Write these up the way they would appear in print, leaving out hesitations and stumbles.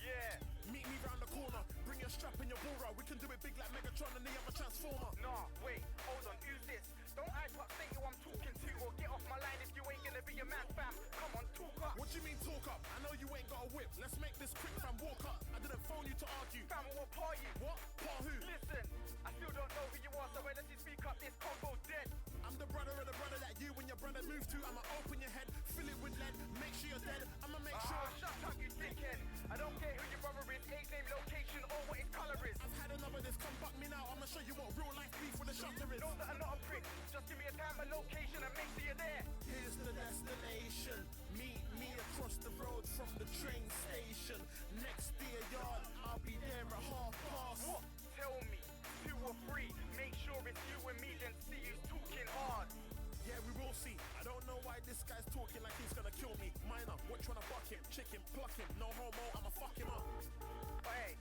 Yeah. Meet me round the corner, bring your strap and your bora. We can do it big like Megatron and the other Transformer. Nah, wait, hold on, who's this? Don't hype up, say who I'm talking to, or get off my line if you ain't gonna be a man, fam. Come on, talk up. What do you mean talk up? I know you ain't got a whip. Let's make this quick, fam. Walk up. I didn't phone you to argue. Fam, what part you? What? Part who? Listen, I still don't know who you are, so when does you speak up, this combo's dead. I'm the brother of the brother that you and your brother moved to. I'ma open your head, fill it with lead, make sure you're dead. I'ma make sure. Shut up, you dickhead. I don't care who your brother is, age, name, location, or what his colour is. I've had enough of this, come back me now. I'ma show you what real life beef with the shutter is. Know that I'm not a prick, just give me a time and location and make sure you're there. Here's the destination. Meet me across the road from the train station. Next to your yard, I'll be there at 1:30. What? Tell me, 2 or 3, make sure it's you and me, then see who's talking hard. Yeah, we will see. I don't know why this guy's talking like he's gonna kill me. Minor, which one to buck him? Chicken, pluck him. No homo, I'ma fuck him up. Hey,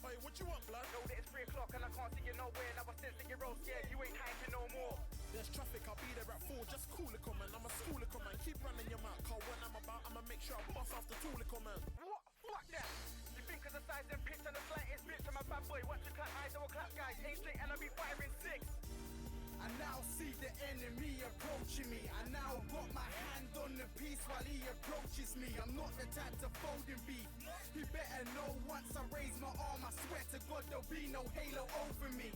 Hey, what you want, blood? know that it's 3 o'clock and I can't see you nowhere. Now I sense that you're all scared, you ain't hyping no more. There's traffic, I'll be there at 4. Just cool it, man. I'm a school it, man. Keep running your mouth, cause when I'm about, I'ma make sure I bust off the tool it, man. What? Fuck that. You think cause the size and pitch and the slightest bitch, I'm a bad boy. Watch you clap eyes, I will clap guys. Ain't straight and I'll be firing 6. I now see the enemy approaching me. I now got my hand on the piece while he approaches me. I'm not the type to fold and beat. He better know once I raise my arm, I swear to God there'll be no halo over me.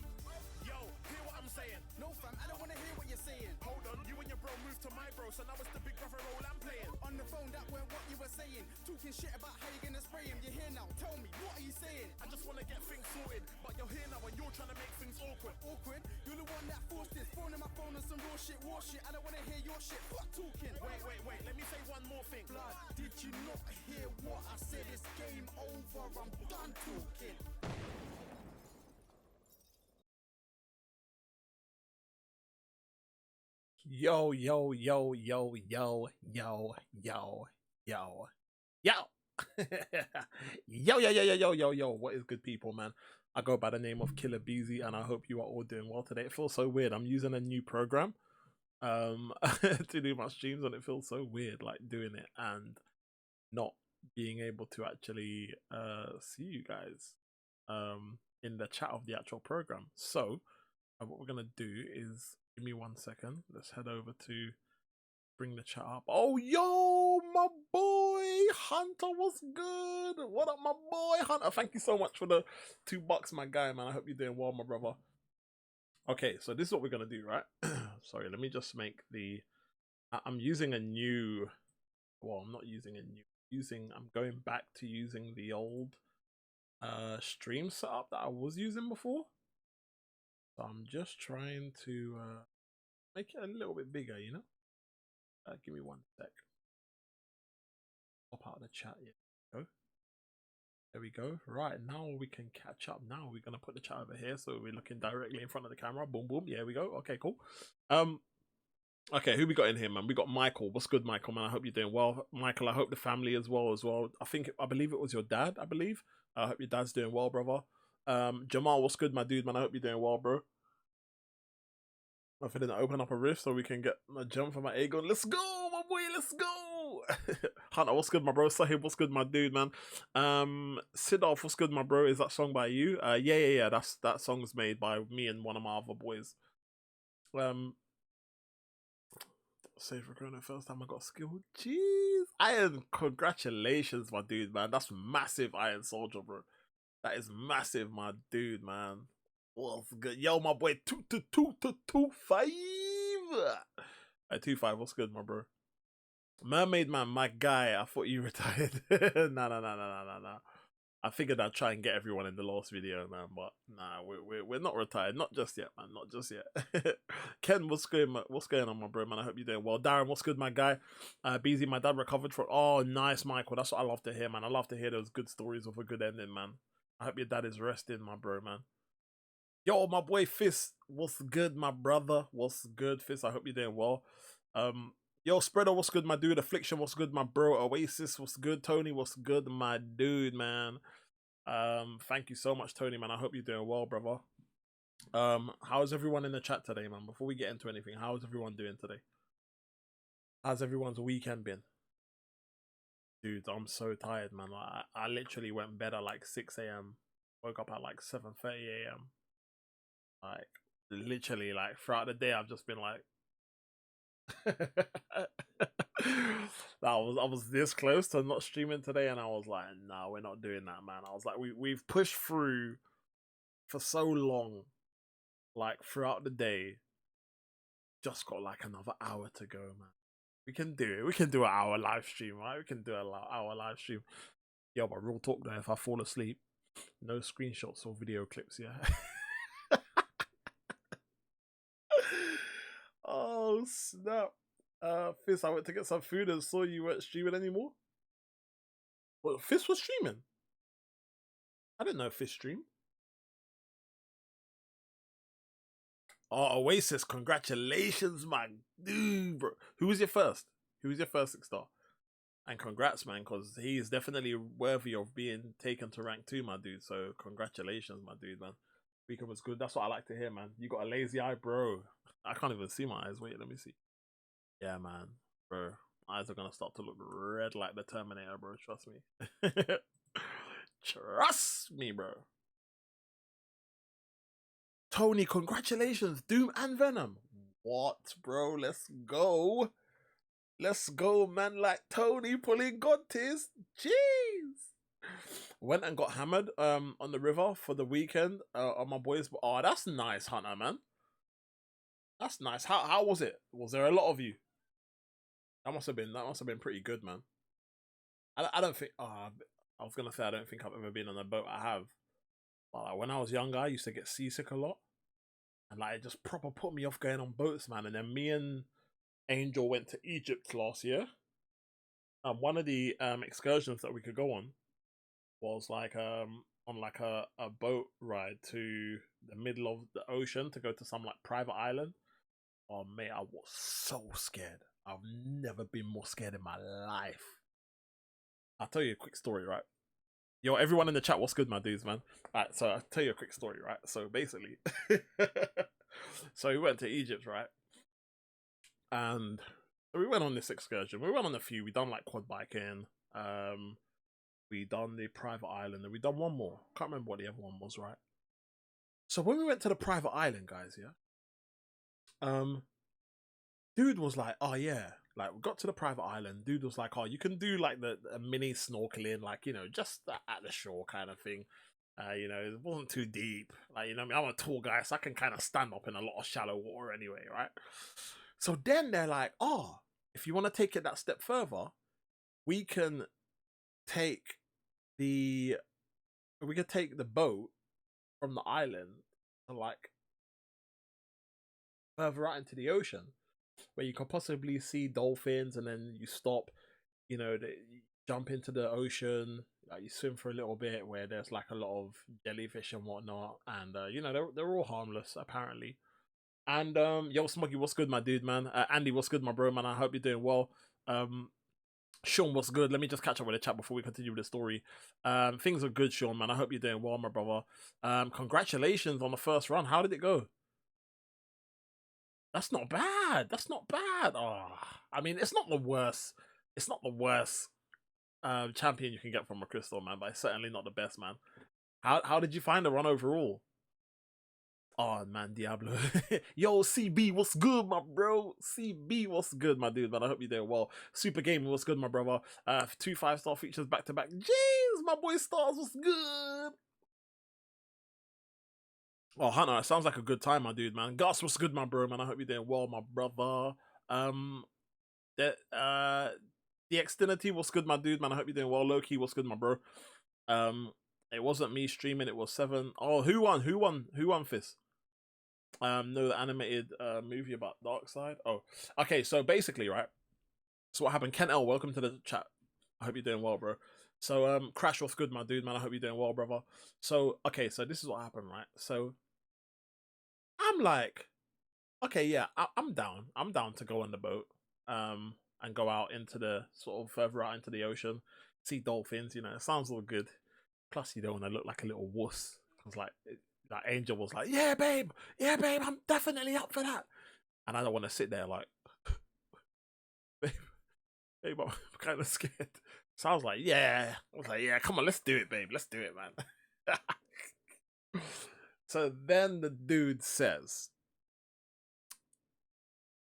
Yo, hear what I'm saying? No fam, I don't wanna hear what you're saying. Hold on, you and your bro moved to my bro, so now it's the big brother role I'm playing. On the phone, that weren't what you were saying. Talking shit about how you're gonna spray him. You're here now, tell me, what are you saying? I just wanna get things sorted, but you're here now and you're trying to make things awkward. Awkward? You're the one that forced this. Phoning my phone on some raw shit, war shit. I don't wanna hear your shit. Fuck talking. Wait, let me say one more thing. Blood, did you not hear what I said? It's game over. I'm done talking. Yo, yo, yo, yo, yo, yo, yo, yo, yo. Yo. What is good, people, man? I go by the name of Killer Beezy, and I hope you are all doing well today. It feels so weird. I'm using a new program to do my streams, and it feels so weird, like doing it and not being able to actually see you guys in the chat of the actual program. So what we're gonna do is, give me 1 second. Let's head over to bring the chat up. Oh, yo, my boy Hunter, what's good? What up, my boy Hunter? Thank you so much for the $2, my guy, man. I hope you're doing well, my brother. Okay, so this is what we're gonna do, right? Sorry, let me just make the. I'm using a new. Well, I'm not using a new. I'm going back to using the old stream setup that I was using before. So I'm just trying to make it a little bit bigger, you know? Give me 1 sec. Pop out of the chat. Yeah. Go. There we go. Right, now we can catch up. Now we're going to put the chat over here so we're looking directly in front of the camera. Boom, boom. Yeah, we go. Okay, cool. Okay, who we got in here, man? We got Michael. What's good, Michael, man? I hope you're doing well. Michael, I hope the family as well. I believe it was your dad, I believe. I hope your dad's doing well, brother. Jamal, what's good, my dude, man? I hope you're doing well, bro. I didn't open up a rift so we can get a jump for my ego. Let's go, my boy, let's go. Hunter, what's good, my bro? Sahib, what's good, my dude, man? Sidolf, what's good, my bro? Is that song by you? Yeah. That song's made by me and one of my other boys. Save for Corona, first time I got skilled. Jeez. Iron, congratulations, my dude, man. That's massive, Iron Soldier, bro. That is massive, my dude, man. What's good? Yo, my boy, 2-5. 2-5, what's good, my bro? Mermaid Man, my guy. I thought you retired. No. I figured I'd try and get everyone in the last video, man, but nah, we're not retired. Not just yet, man. Not just yet. Ken, what's going on, my bro, man? I hope you're doing well. Darren, what's good, my guy? Beezy, my dad recovered from. Oh, nice, Michael. That's what I love to hear, man. I love to hear those good stories with a good ending, man. I hope your dad is resting, my bro, man. Yo, my boy Fist, what's good, my brother? What's good, Fist? I hope you're doing well. Yo, Spreader, what's good, my dude? Affliction, what's good, my bro? Oasis, what's good? Tony, what's good, my dude, man? Thank you so much, Tony, man. I hope you're doing well, brother. How's everyone in the chat today, man? Before we get into anything, how's everyone doing today? How's everyone's weekend been? Dude, I'm so tired, man. Like, I literally went bed at like 6 a.m. Woke up at like 7:30 a.m. Like, literally, like throughout the day, I've just been like, I was this close to not streaming today, and I was like, nah, we're not doing that, man. I was like, we've pushed through for so long, like throughout the day. Just got like another hour to go, man. We can do it. We can do an hour live stream, right? We can do an hour live stream. Yo, but real talk though, if I fall asleep, no screenshots or video clips, yeah. Oh snap. Fizz, I went to get some food and saw you weren't streaming anymore. Well, Fizz was streaming. I didn't know Fizz streamed. Oh, Oasis, congratulations, my dude, bro. Who was your first? Who was your first 6-star? And congrats, man, because he is definitely worthy of being taken to rank 2, my dude. So congratulations, my dude, man. Weekend was good. That's what I like to hear, man. You got a lazy eye, bro. I can't even see my eyes. Wait, let me see. Yeah, man, bro. Eyes are gonna start to look red like the Terminator, bro. Trust me. Trust me, bro. Tony, congratulations, Doom and Venom. What, bro? Let's go. Let's go, man. Like Tony pulling God tears. Jeez. Went and got hammered on the river for the weekend on my boys. Oh, that's nice, Hunter, man. That's nice. How was it? Was there a lot of you? That must have been pretty good, man. I don't think I was gonna say I don't think I've ever been on a boat. I have. But like, when I was younger, I used to get seasick a lot. And like it just proper put me off going on boats, man. And then me and Angel went to Egypt last year. One of the excursions that we could go on was like on like a boat ride to the middle of the ocean to go to some like private island. Oh mate, I was so scared. I've never been more scared in my life. I'll tell you a quick story, right? Yo, everyone in the chat, what's good, my dudes, man? Alright, so I'll tell you a quick story, right? So basically, so we went to Egypt, right? And we went on this excursion. We went on a few. We done like quad biking. We done the private island, and we done one more. Can't remember what the other one was, right? So when we went to the private island, guys, yeah. Dude was like, oh yeah. Like, we got to the private island. Dude was like, oh, you can do like the mini snorkeling, like, you know, just at the shore kind of thing. You know, it wasn't too deep. Like, you know, I mean, I'm a tall guy, so I can kind of stand up in a lot of shallow water anyway, right? So then they're like, oh, if you want to take it that step further, we can take the boat from the island to like further out into the ocean, where you could possibly see dolphins, and then you stop, you know, you jump into the ocean, you swim for a little bit, where there's like a lot of jellyfish and whatnot, and you know, they're all harmless apparently. And yo, Smoggy, what's good, my dude, man? Andy, what's good, my bro, man? I hope you're doing well. Sean, what's good? Let me just catch up with the chat before we continue with the story. Things are good, Sean, man. I hope you're doing well, my brother. Congratulations on the first run. How did it go? That's not bad. That's not bad. Oh, I mean, it's not the worst. It's not the worst champion you can get from a crystal, man, but it's certainly not the best, man. How did you find the run overall? Oh man, Diablo. Yo, CB, what's good, my bro? CB, what's good, my dude, man? I hope you're doing well. Super Gaming, what's good, my brother? 2 5-star features back to back. Jeez, my boy Stars, what's good? Oh, Hunter, it sounds like a good time, my dude, man. Gus, what's good, my bro, man? I hope you're doing well, my brother. The Xtinity, what's good, my dude, man? I hope you're doing well. Loki, what's good, my bro? It wasn't me streaming, it was 7. Oh, who won? Who won, Fizz? No, the animated movie about Darkseid. Oh, okay. So basically, right. So what happened? Kent L, welcome to the chat. I hope you're doing well, bro. So Crash, what's good, my dude, man? I hope you're doing well, brother. So okay, so this is what happened, right? So I'm like, okay, yeah, I'm down. I'm down to go on the boat, and go out into the sort of further out into the ocean, see dolphins. You know, it sounds all good. Plus, you don't want to look like a little wuss, because like. That Angel was like, yeah, babe, I'm definitely up for that. And I don't want to sit there like, babe, I'm kind of scared. So I was like, yeah. Come on, let's do it, babe. Let's do it, man. So then the dude says,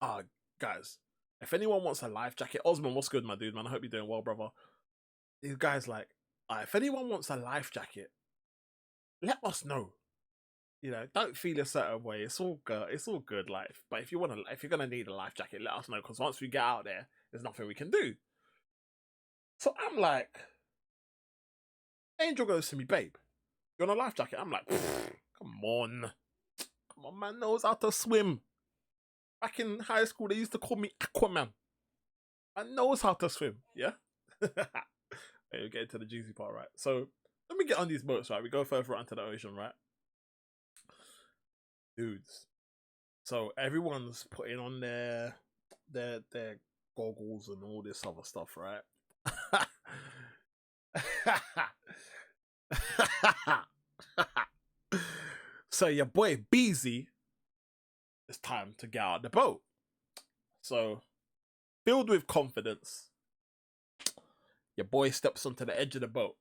guys, if anyone wants a life jacket, Osman, what's good, my dude, man? I hope you're doing well, brother. These guys like, if anyone wants a life jacket, let us know. You know, don't feel a certain way. It's all good. It's all good, life. But if you're gonna need a life jacket, let us know. Because once we get out there, there's nothing we can do. So I'm like, Angel goes to me, babe, you want a life jacket? I'm like, come on, man knows how to swim. Back in high school, they used to call me Aquaman. Man knows how to swim. Yeah. We'll get into the juicy part, right? So let me get on these boats, right? We go further out into the ocean, right? Dudes. So everyone's putting on their goggles and all this other stuff, right? So your boy Beezy, it's time to get out of the boat. So filled with confidence, your boy steps onto the edge of the boat.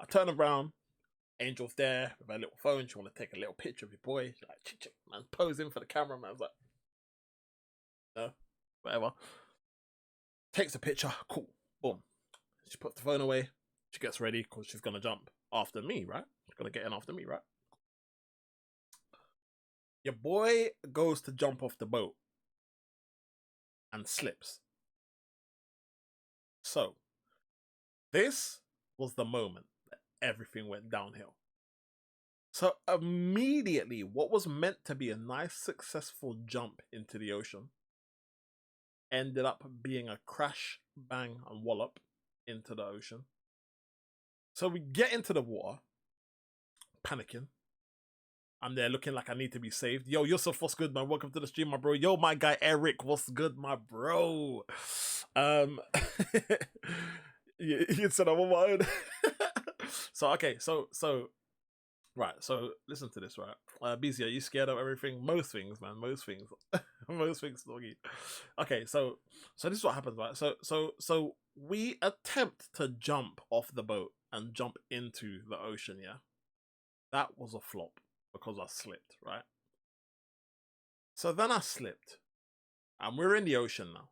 I turn around, Angel's there with her little phone. She want to take a little picture of your boy. She's like, chick, man, posing for the camera. Man's like, no, whatever. Takes a picture. Cool. Boom. She puts the phone away. She gets ready because she's gonna jump after me, right? She's gonna get in after me, right? Your boy goes to jump off the boat and slips. So this was the moment that everything went downhill. So immediately, what was meant to be a nice, successful jump into the ocean ended up being a crash, bang, and wallop into the ocean. So we get into the water, panicking. I'm there looking like I need to be saved. Yo, Yusuf, what's good, man? Welcome to the stream, my bro. Yo, my guy Eric, what's good, my bro? You said I'm on my own. So okay, so right, so listen to this, right? Beezy, are you scared of everything? Most things, man. Most things. Most things, doggy. Okay, so this is what happens, right? So we attempt to jump off the boat and jump into the ocean, yeah? That was a flop because I slipped, right? So then I slipped. And we're in the ocean now.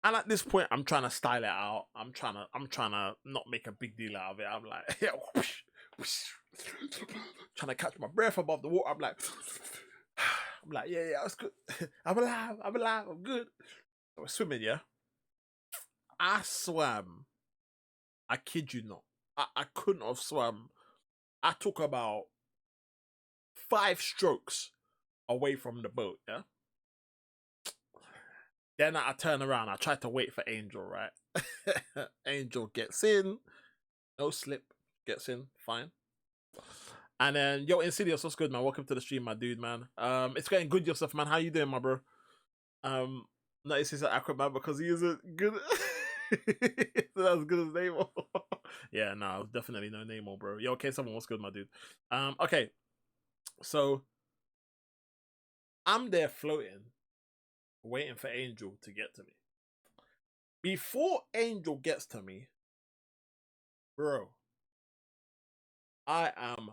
And at this point, I'm trying to style it out. I'm trying to not make a big deal out of it. I'm like, yeah, whoosh, whoosh. Trying to catch my breath above the water. I'm like, yeah, that's good. I'm alive, I'm good. I was swimming, yeah. I swam. I kid you not. I couldn't have swam. I took about 5 strokes away from the boat, yeah. Then I turn around. I try to wait for Angel, right? Angel gets in. No slip. Gets in. Fine. And then, yo, Insidious, what's good, man? Welcome to the stream, my dude, man. It's getting good yourself, man. How you doing, my bro? Notice he's an Aquaman because he isn't good. That's as good as Nemo. Yeah, no, definitely no Nemo, bro. Yo, okay, someone, what's good, my dude? Okay. So, I'm there floating, waiting for Angel to get to me. Before Angel gets to me, bro, I am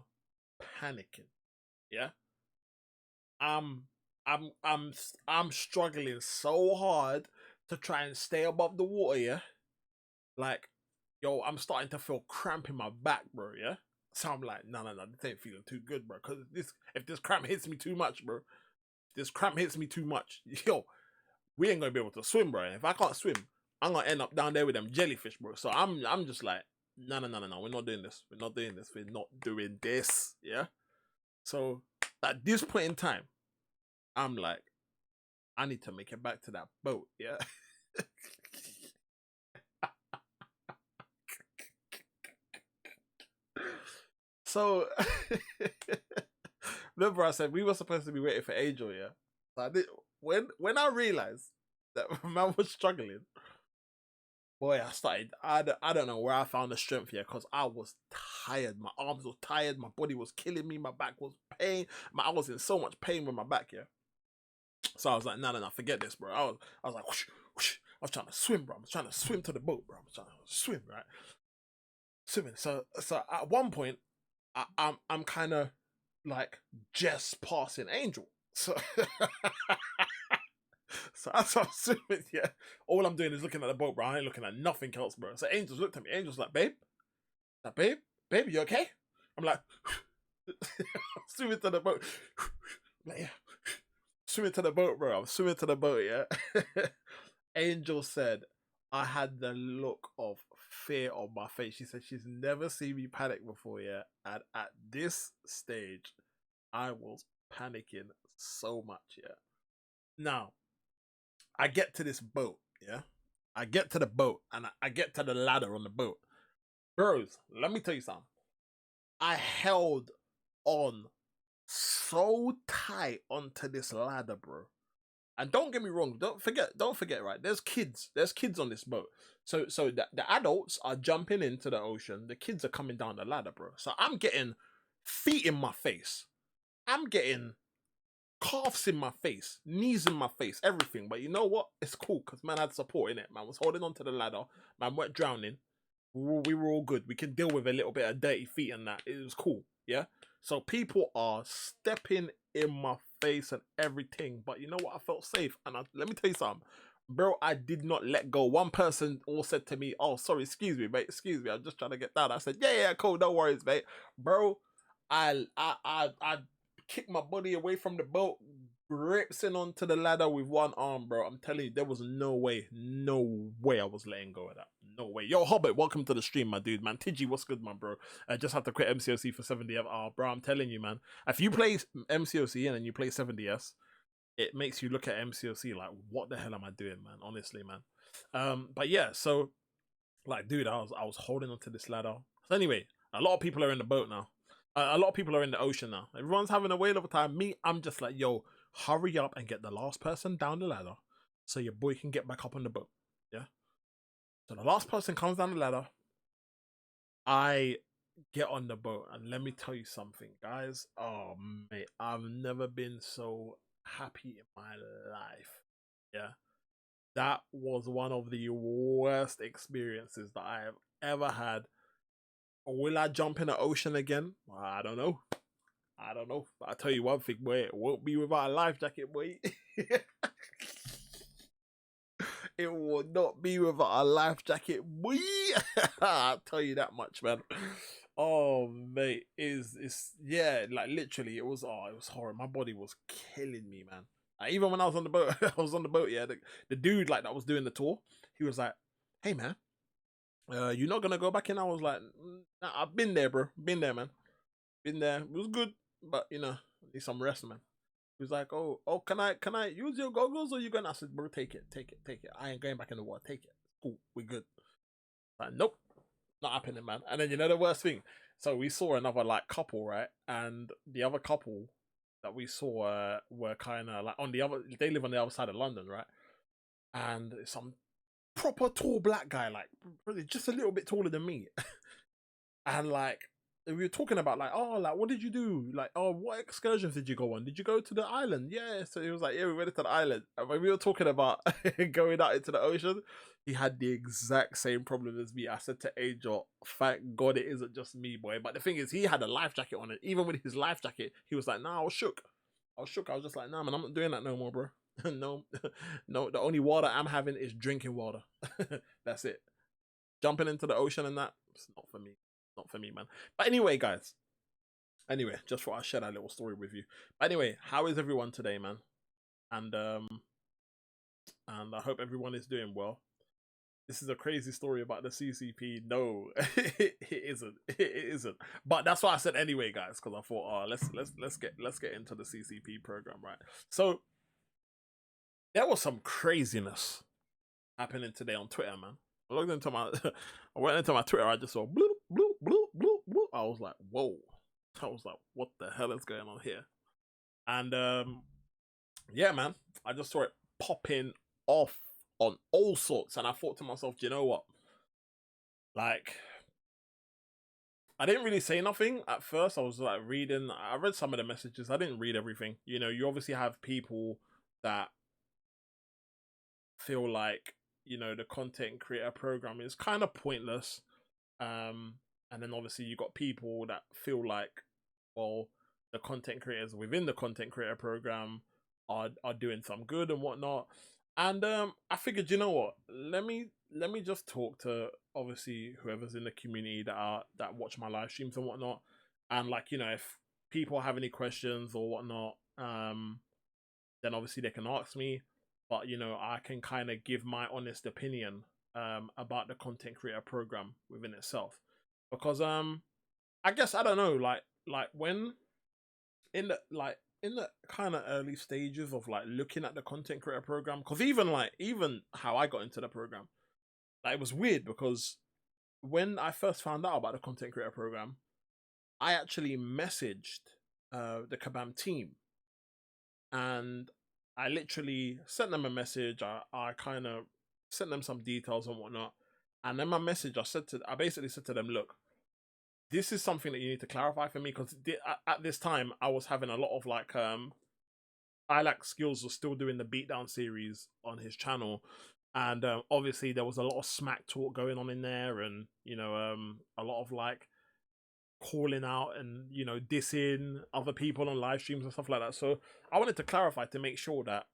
panicking. Yeah, I'm struggling so hard to try and stay above the water. Yeah, like, yo, I'm starting to feel cramp in my back, bro. Yeah, so I'm like, no, this ain't feeling too good, bro. Because if this cramp hits me too much, bro, yo, we ain't gonna be able to swim, bro. And if I can't swim, I'm gonna end up down there with them jellyfish, bro. So I'm just like, no, we're not doing this. We're not doing this. Yeah. So at this point in time, I'm like, I need to make it back to that boat. Yeah. So remember I said we were supposed to be waiting for Angel, yeah? So when I realized that man was struggling, boy, I don't know where I found the strength here, because I was tired. My arms were tired, my body was killing me, my back was pain. I was in so much pain with my back, yeah? So I was like, no, forget this, bro. I was like, whoosh, whoosh. I was trying to swim, bro. I was trying to swim to the boat, bro. I was trying to swim, right? Swimming. So at one point, I'm kind of like just passing Angel. So so as I'm swimming, yeah, all I'm doing is looking at the boat, bro. I ain't looking at nothing else, bro. So Angel's looked at me. Angel's like, babe, babe, you okay? I'm like, swimming to the boat. I'm like, yeah, swimming to the boat, bro. I'm swimming to the boat, yeah. Angel said I had the look of fear on my face. She said she's never seen me panic before, yeah. And at this stage, I was panicking so much, yeah. Now, I get to this boat, yeah. I get to the boat and I get to the ladder on the boat. Bros, let me tell you something. I held on so tight onto this ladder, bro. And don't get me wrong, don't forget, right? There's kids on this boat. So the adults are jumping into the ocean. The kids are coming down the ladder, bro. So I'm getting feet in my face. I'm getting calves in my face, knees in my face, everything. But you know what? It's cool because man had support in it. Man was holding onto the ladder. Man weren't drowning. We were all good. We can deal with a little bit of dirty feet and that. It was cool, yeah? So people are stepping in my face and everything. But you know what? I felt safe. And let me tell you something. Bro, I did not let go. One person all said to me, oh, sorry, excuse me, mate. Excuse me. I'm just trying to get down. I said, yeah, cool. No worries, mate. Bro, I kicked my body away from the boat, gripping onto the ladder with one arm, bro. I'm telling you, there was no way I was letting go of that. No way. Yo, Hobbit, welcome to the stream, my dude, man. Tigi, what's good, my bro? I just have to quit MCOC for 7DS. Oh, bro, I'm telling you, man. If you play MCOC and then you play 7DS, it makes you look at MCOC like, what the hell am I doing, man? Honestly, man. But yeah, so, like, dude, I was holding onto this ladder. So anyway, a lot of people are in the boat now. A lot of people are in the ocean now. Everyone's having a whale of a time. Me, I'm just like, yo, hurry up and get the last person down the ladder so your boy can get back up on the boat. Yeah? So the last person comes down the ladder. I get on the boat. And let me tell you something, guys. Oh, mate, I've never been so happy in my life. Yeah? That was one of the worst experiences that I have ever had. Will I jump in the ocean again? I don't know. But I tell you one thing, boy, it won't be without a life jacket, boy. It will not be without a life jacket, boy. I'll tell you that much, man. Oh, mate, yeah, like literally, it was horrible. My body was killing me, man. Like, even when I was on the boat, yeah, the dude like that was doing the tour, he was like, hey, man, you're not gonna go back in? I was like, nah, I've been there, bro. Been there, man. Been there. It was good, but you know, need some rest, man. He was like, oh, can I use your goggles or you gonna? I said, bro, take it. I ain't going back in the water. Take it. Cool, we good. Like, nope, not happening, man. And then you know the worst thing. So we saw another like couple, right? And the other couple that we saw were kind of like on the other. They live on the other side of London, right? And some proper tall black guy, like really just a little bit taller than me. And like we were talking about like, oh, like what did you do? Like, oh, what excursions did you go on? Did you go to the island? Yeah. So he was like, yeah, we went to the island. And when we were talking about going out into the ocean, he had the exact same problem as me. I said to Angel, thank God it isn't just me, boy. But the thing is, he had a life jacket on it. Even with his life jacket, he was like, nah, I was shook. I was just like, nah, man, I'm not doing that no more, bro. No, the only water I'm having is drinking water. That's it. Jumping into the ocean and that, it's not for me. Not for me, man. But anyway, guys. Anyway, just thought I'd share that little story with you. But anyway, how is everyone today, man? And I hope everyone is doing well. This is a crazy story about the CCP. No, it isn't. It isn't. But that's why I said anyway, guys, because I thought, oh, let's get into the CCP program, right? So there was some craziness happening today on Twitter, man. I went into my Twitter. I just saw bloop, bloop, bloop, bloop, bloop. I was like, whoa. I was like, what the hell is going on here? And yeah, man, I just saw it popping off on all sorts. And I thought to myself, do you know what? Like, I didn't really say nothing at first. I was like reading. I read some of the messages. I didn't read everything. You know, you obviously have people that feel like you know, the content creator program is kind of pointless. And then obviously you got people that feel like, well, the content creators within the content creator program are doing some good and whatnot. And I figured, you know what, let me just talk to obviously whoever's in the community that watch my live streams and whatnot, and like, you know, if people have any questions or whatnot, then obviously they can ask me. But you know, I can kind of give my honest opinion about the content creator program within itself, because I guess, I don't know, like when in the kind of early stages of like looking at the content creator program, because even how I got into the program, like, it was weird because when I first found out about the content creator program, I actually messaged the Kabam team, and I literally sent them a message. I kind of sent them some details and whatnot, and then my message, I basically said to them, look, this is something that you need to clarify for me, because at this time I was having a lot of like I Like Skills was still doing the beatdown series on his channel, and obviously there was a lot of smack talk going on in there, and you know, a lot of like calling out and, you know, dissing other people on live streams and stuff like that. So I wanted to clarify to make sure that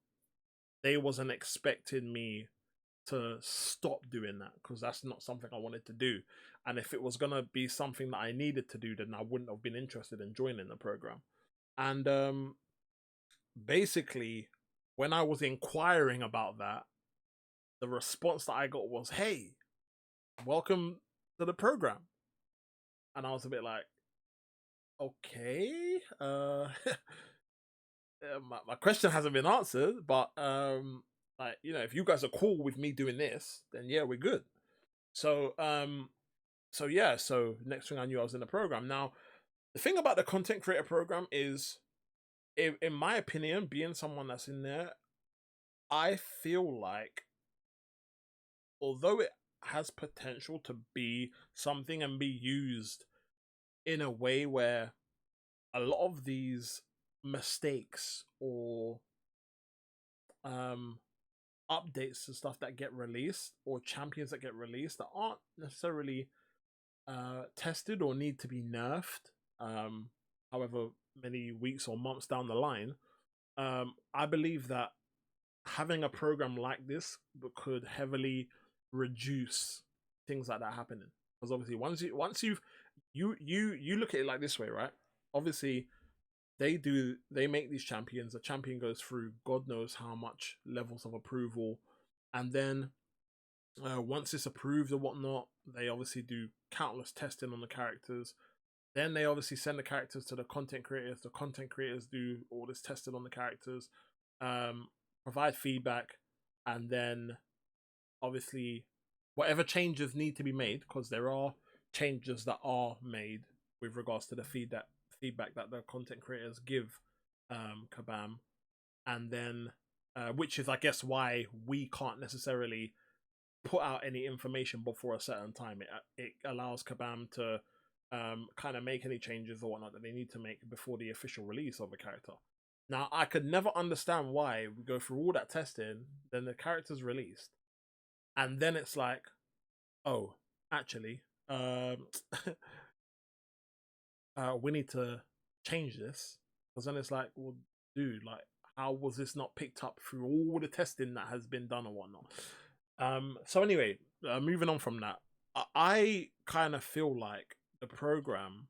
they wasn't expecting me to stop doing that, because that's not something I wanted to do. And if it was gonna be something that I needed to do, then I wouldn't have been interested in joining the program. And basically, when I was inquiring about that, the response that I got was, "Hey, welcome to the program." And I was a bit like, okay, my question hasn't been answered, but like, you know, if you guys are cool with me doing this, then yeah, we're good. So so next thing I knew, I was in the program. Now, the thing about the content creator program is, in my opinion, being someone that's in there, I feel like, although it has potential to be something and be used in a way where a lot of these mistakes or updates and stuff that get released, or champions that get released that aren't necessarily tested or need to be nerfed, however many weeks or months down the line, I believe that having a program like this could heavily reduce things like that happening. Because obviously, once you look at it like this way, right? Obviously, they make these champions. The champion goes through God knows how much levels of approval, and then once it's approved or whatnot, they obviously do countless testing on the characters. Then they obviously send the characters to the content creators. The content creators do all this testing on the characters, provide feedback, and then obviously whatever changes need to be made, because there are changes that are made with regards to the feedback that the content creators give Kabam, and then which is, I guess, why we can't necessarily put out any information before a certain time. It allows Kabam to kind of make any changes or whatnot that they need to make before the official release of a character. Now, I could never understand why we go through all that testing, then the character's released, and then it's like, oh, actually, we need to change this. Because then it's like, well, dude, like, how was this not picked up through all the testing that has been done or whatnot? So anyway, moving on from that, I kind of feel like the program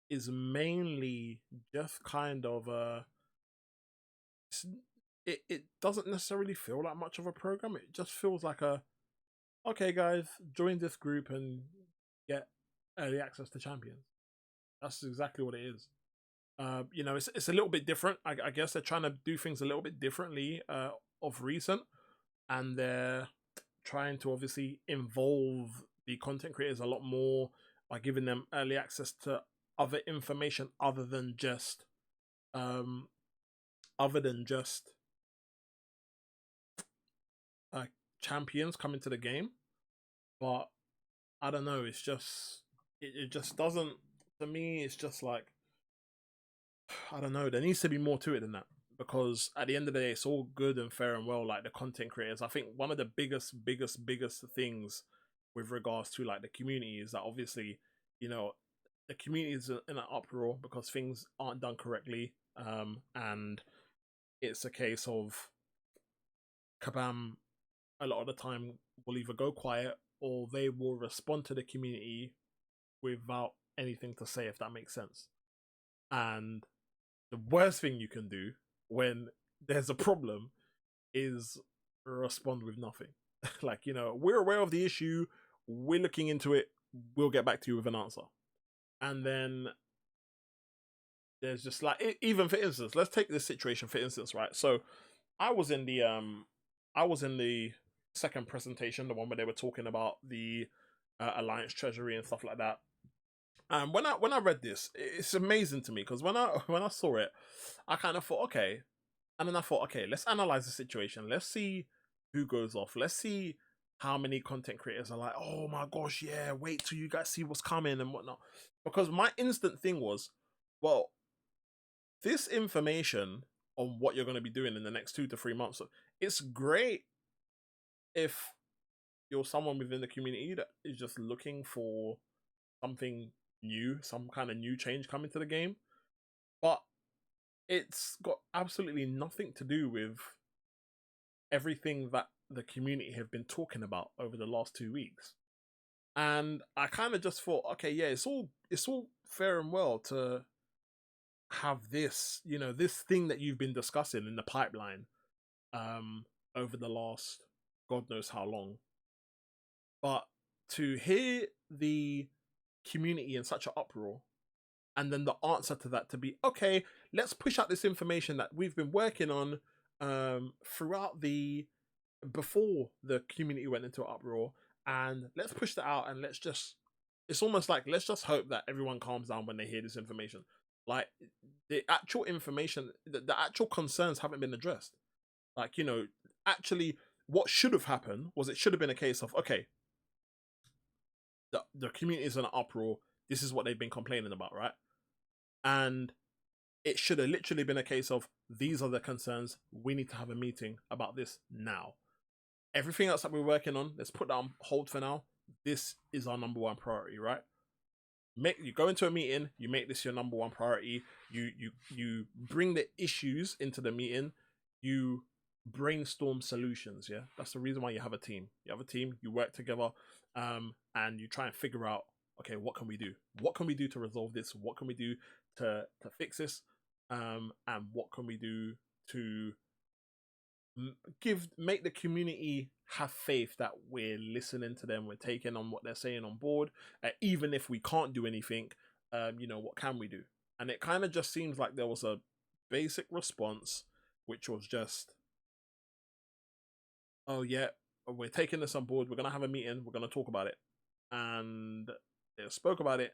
is mainly just kind of it doesn't necessarily feel like much of a program. It just feels like a, okay guys, join this group and get early access to champions. That's exactly what it is. You know, it's a little bit different. I guess they're trying to do things a little bit differently of recent, and they're trying to obviously involve the content creators a lot more by giving them early access to other information other than just champions coming to the game. But I don't know, it's just it just doesn't, to me, it's just like, I don't know, there needs to be more to it than that. because at the end of the day, it's all good and fair and well, like the content creators. I think one of the biggest things with regards to like the community is that obviously, you know, the community is in an uproar because things aren't done correctly, and it's a case of Kabam a lot of the time will either go quiet or they will respond to the community without anything to say, if that makes sense. And the worst thing you can do when there's a problem is respond with nothing. Like, you know, we're aware of the issue, we're looking into it, we'll get back to you with an answer. And then there's just like, even for instance, let's take this situation for instance, right? So I was in the second presentation, the one where they were talking about the Alliance Treasury and stuff like that. And when I read this, it's amazing to me because when I saw it, I kind of thought, okay, and then I thought, okay, let's analyze the situation. Let's see who goes off. Let's see how many content creators are like, oh my gosh, yeah, wait till you guys see what's coming and whatnot. Because my instant thing was, well, this information on what you're going to be doing in the next 2 to 3 months, it's great if you're someone within the community that is just looking for something new, some kind of new change coming to the game, but it's got absolutely nothing to do with everything that the community have been talking about over the last 2 weeks. And I kind of just thought, okay, yeah, it's all fair and well to have this, you know, this thing that you've been discussing in the pipeline over the last God knows how long, but to hear the community in such an uproar and then the answer to that to be, okay, let's push out this information that we've been working on throughout before the community went into an uproar, and let's push that out, and it's almost like let's just hope that everyone calms down when they hear this information. Like the actual information, the actual concerns haven't been addressed. Like, you know, actually what should have happened was it should have been a case of, okay, the community is in an uproar, this is what they've been complaining about, right? And it should have literally been a case of, these are the concerns, we need to have a meeting about this now. Everything else that we're working on, let's put that on hold for now. This is our number one priority, right? You go into a meeting, you make this your number one priority, you bring the issues into the meeting, you brainstorm solutions. Yeah, that's the reason why you have a team. You have a team, you work together, and you try and figure out, okay, what can we do to resolve this, what can we do to fix this, and what can we do to make the community have faith that we're listening to them, we're taking on what they're saying on board, even if we can't do anything, you know, what can we do? And it kind of just seems like there was a basic response which was just, oh yeah, we're taking this on board, we're gonna have a meeting, we're gonna talk about it. And they spoke about it,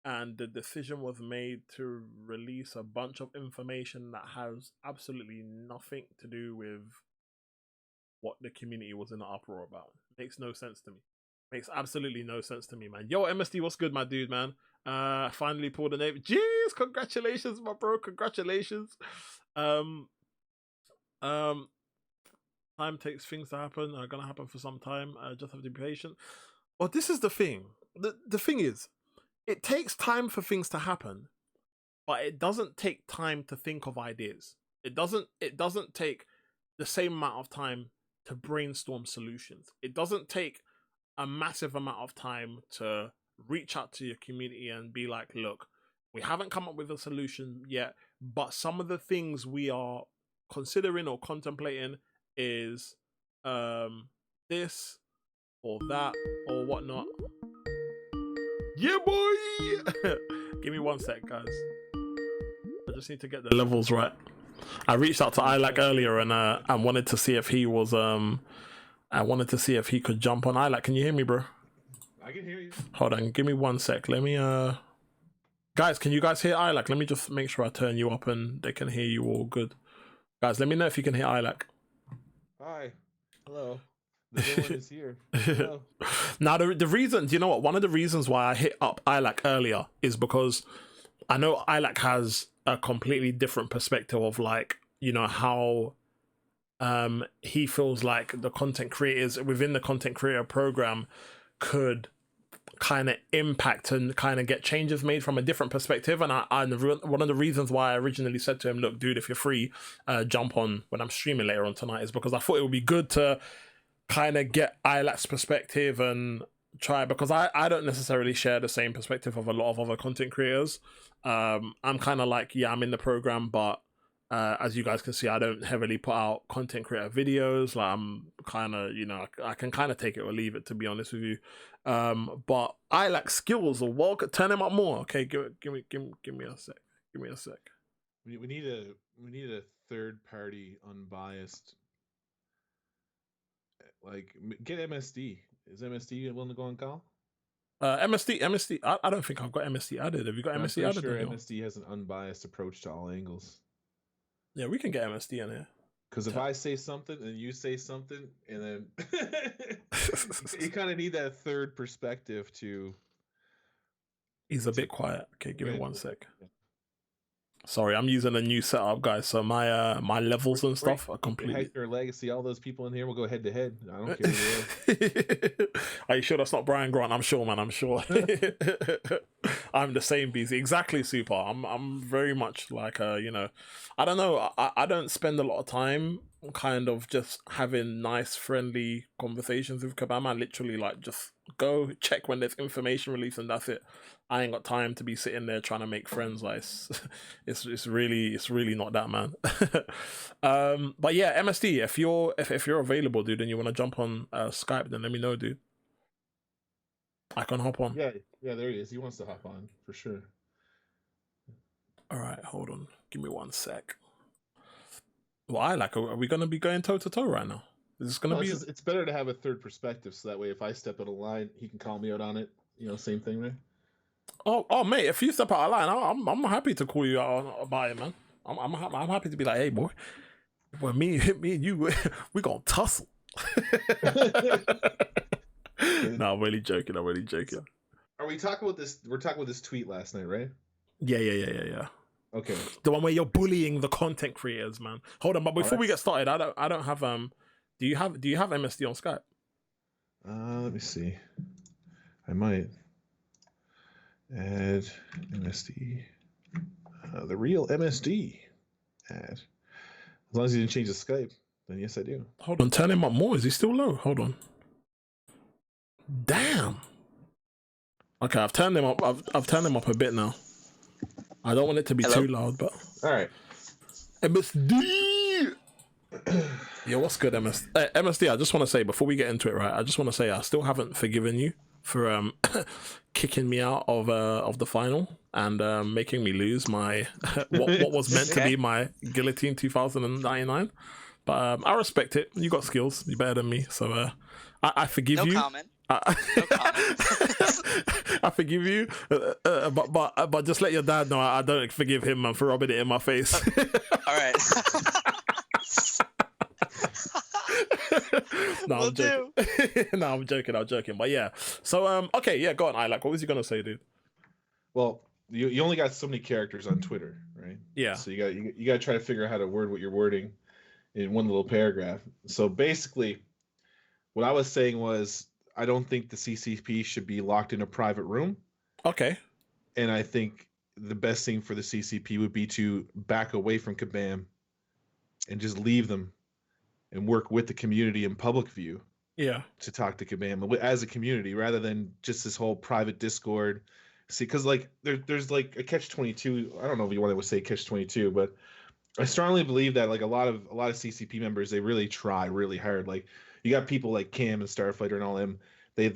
and the decision was made to release a bunch of information that has absolutely nothing to do with what the community was in an uproar about. Makes no sense to me. Makes absolutely no sense to me, man. Yo, MSD, what's good, my dude, man? Finally pulled a name. Jeez, congratulations, my bro. Congratulations. Time takes things to happen. Are gonna happen for some time. Just have to be patient. Well, this is the thing. The thing is, it takes time for things to happen, but it doesn't take time to think of ideas. It doesn't take the same amount of time to brainstorm solutions. It doesn't take a massive amount of time to reach out to your community and be like, look, we haven't come up with a solution yet, but some of the things we are considering or contemplating is this or that or whatnot. Yeah, boy. Give me 1 sec, guys. I just need to get the levels right. I reached out to Ilac earlier and wanted to see if he was I wanted to see if he could jump on. Ilac, can you hear me, bro? I can hear you. Hold on, give me 1 sec. Let me guys, can you guys hear Ilac? Let me just make sure I turn you up and they can hear you all good. Guys, let me know if you can hear Ilac. Hi. Hello. The villain is here. Hello. Now the reason, you know what? One of the reasons why I hit up Ilac earlier is because I know Ilac has a completely different perspective of, like, you know, how he feels like the content creators within the content creator program could kind of impact and kind of get changes made from a different perspective. And one of the reasons why I originally said to him, look, dude, if you're free, jump on when I'm streaming later on tonight, is because I thought it would be good to kind of get Ilac's perspective and try, because I don't necessarily share the same perspective of a lot of other content creators. I'm kind of like, yeah, I'm in the program, but as you guys can see, I don't heavily put out content creator videos. Like, I'm kind of, you know, I can kind of take it or leave it, to be honest with you. But I like skills or walk, turn him up more. Okay, give me a sec. Give me a sec. We need a third party unbiased. Like, get MSD. Is MSD willing to go on call? MSD. I don't think I've got MSD added. Have you got MSD added? Sure, MSD has an unbiased approach to all angles. Yeah, we can get MSD in here. Because if I say something and you say something, and then you kind of need that third perspective to. He's a bit quiet. Okay, give me 1 sec. Sorry, I'm using a new setup, guys. So my my levels and stuff are completely. Hector Legacy, all those people in here will go head to head. I don't care who they are. Are you sure that's not Brian Grant? I'm sure, man. I'm sure. I'm the same, Beezy. Exactly, Super. I'm very much like you know, I don't know. I don't spend a lot of time kind of just having nice, friendly conversations with Kabam. I literally like just go check when there's information released and that's it. I ain't got time to be sitting there trying to make friends. Like, it's really not that, man. But yeah, MSD, if you're available, dude, and you want to jump on Skype, then let me know, dude. I can hop on. Yeah, there he is. He wants to hop on for sure. All right, hold on. Give me 1 sec. Well, are we gonna be going toe to toe right now? Is this gonna be? It's better to have a third perspective, so that way if I step out of line, he can call me out on it. You know, same thing, right? Oh, mate! If you step out of line, I'm happy to call you out about it, man. I'm happy to be like, hey, boy, me and you, we gonna tussle. No, I'm really joking. Are we talking about this? We're talking about this tweet last night, right? Yeah. Okay. The one where you're bullying the content creators, man. Hold on, but before we get started, I don't have Do you have MSD on Skype? Let me see. I might add MSD. The real MSD. Add. As long as you didn't change the Skype, then yes, I do. Hold on, turn him up more. Is he still low? Hold on. Damn. Okay, I've turned him up. I've turned him up a bit now. I don't want it to be too loud, but all right. MSD. Yeah, what's good, MSD? I just want to say before we get into it, right? I just want to say I still haven't forgiven you for kicking me out of the final and making me lose my what was meant to be my guillotine 2099. But I respect it. You got skills. You're better than me, so I forgive you. No comment. No comment. I forgive you, but just let your dad know I don't forgive him, man, for rubbing it in my face. All right. No, I'm joking. No, I'm joking. But yeah, so okay, yeah, go on. What was you gonna say, dude? Well, you only got so many characters on Twitter, right? Yeah. So you got to try to figure out how to word what you're wording in one little paragraph. So basically, what I was saying was, I don't think the CCP should be locked in a private room. Okay. And I think the best thing for the CCP would be to back away from Kabam and just leave them and work with the community in public view. Yeah. To talk to Kabam as a community rather than just this whole private Discord. See, because like there's like a catch-22. I don't know if you want to say catch-22, but I strongly believe that like a lot of CCP members, they really try really hard. Like, you got people like Cam and Starfighter and all them. They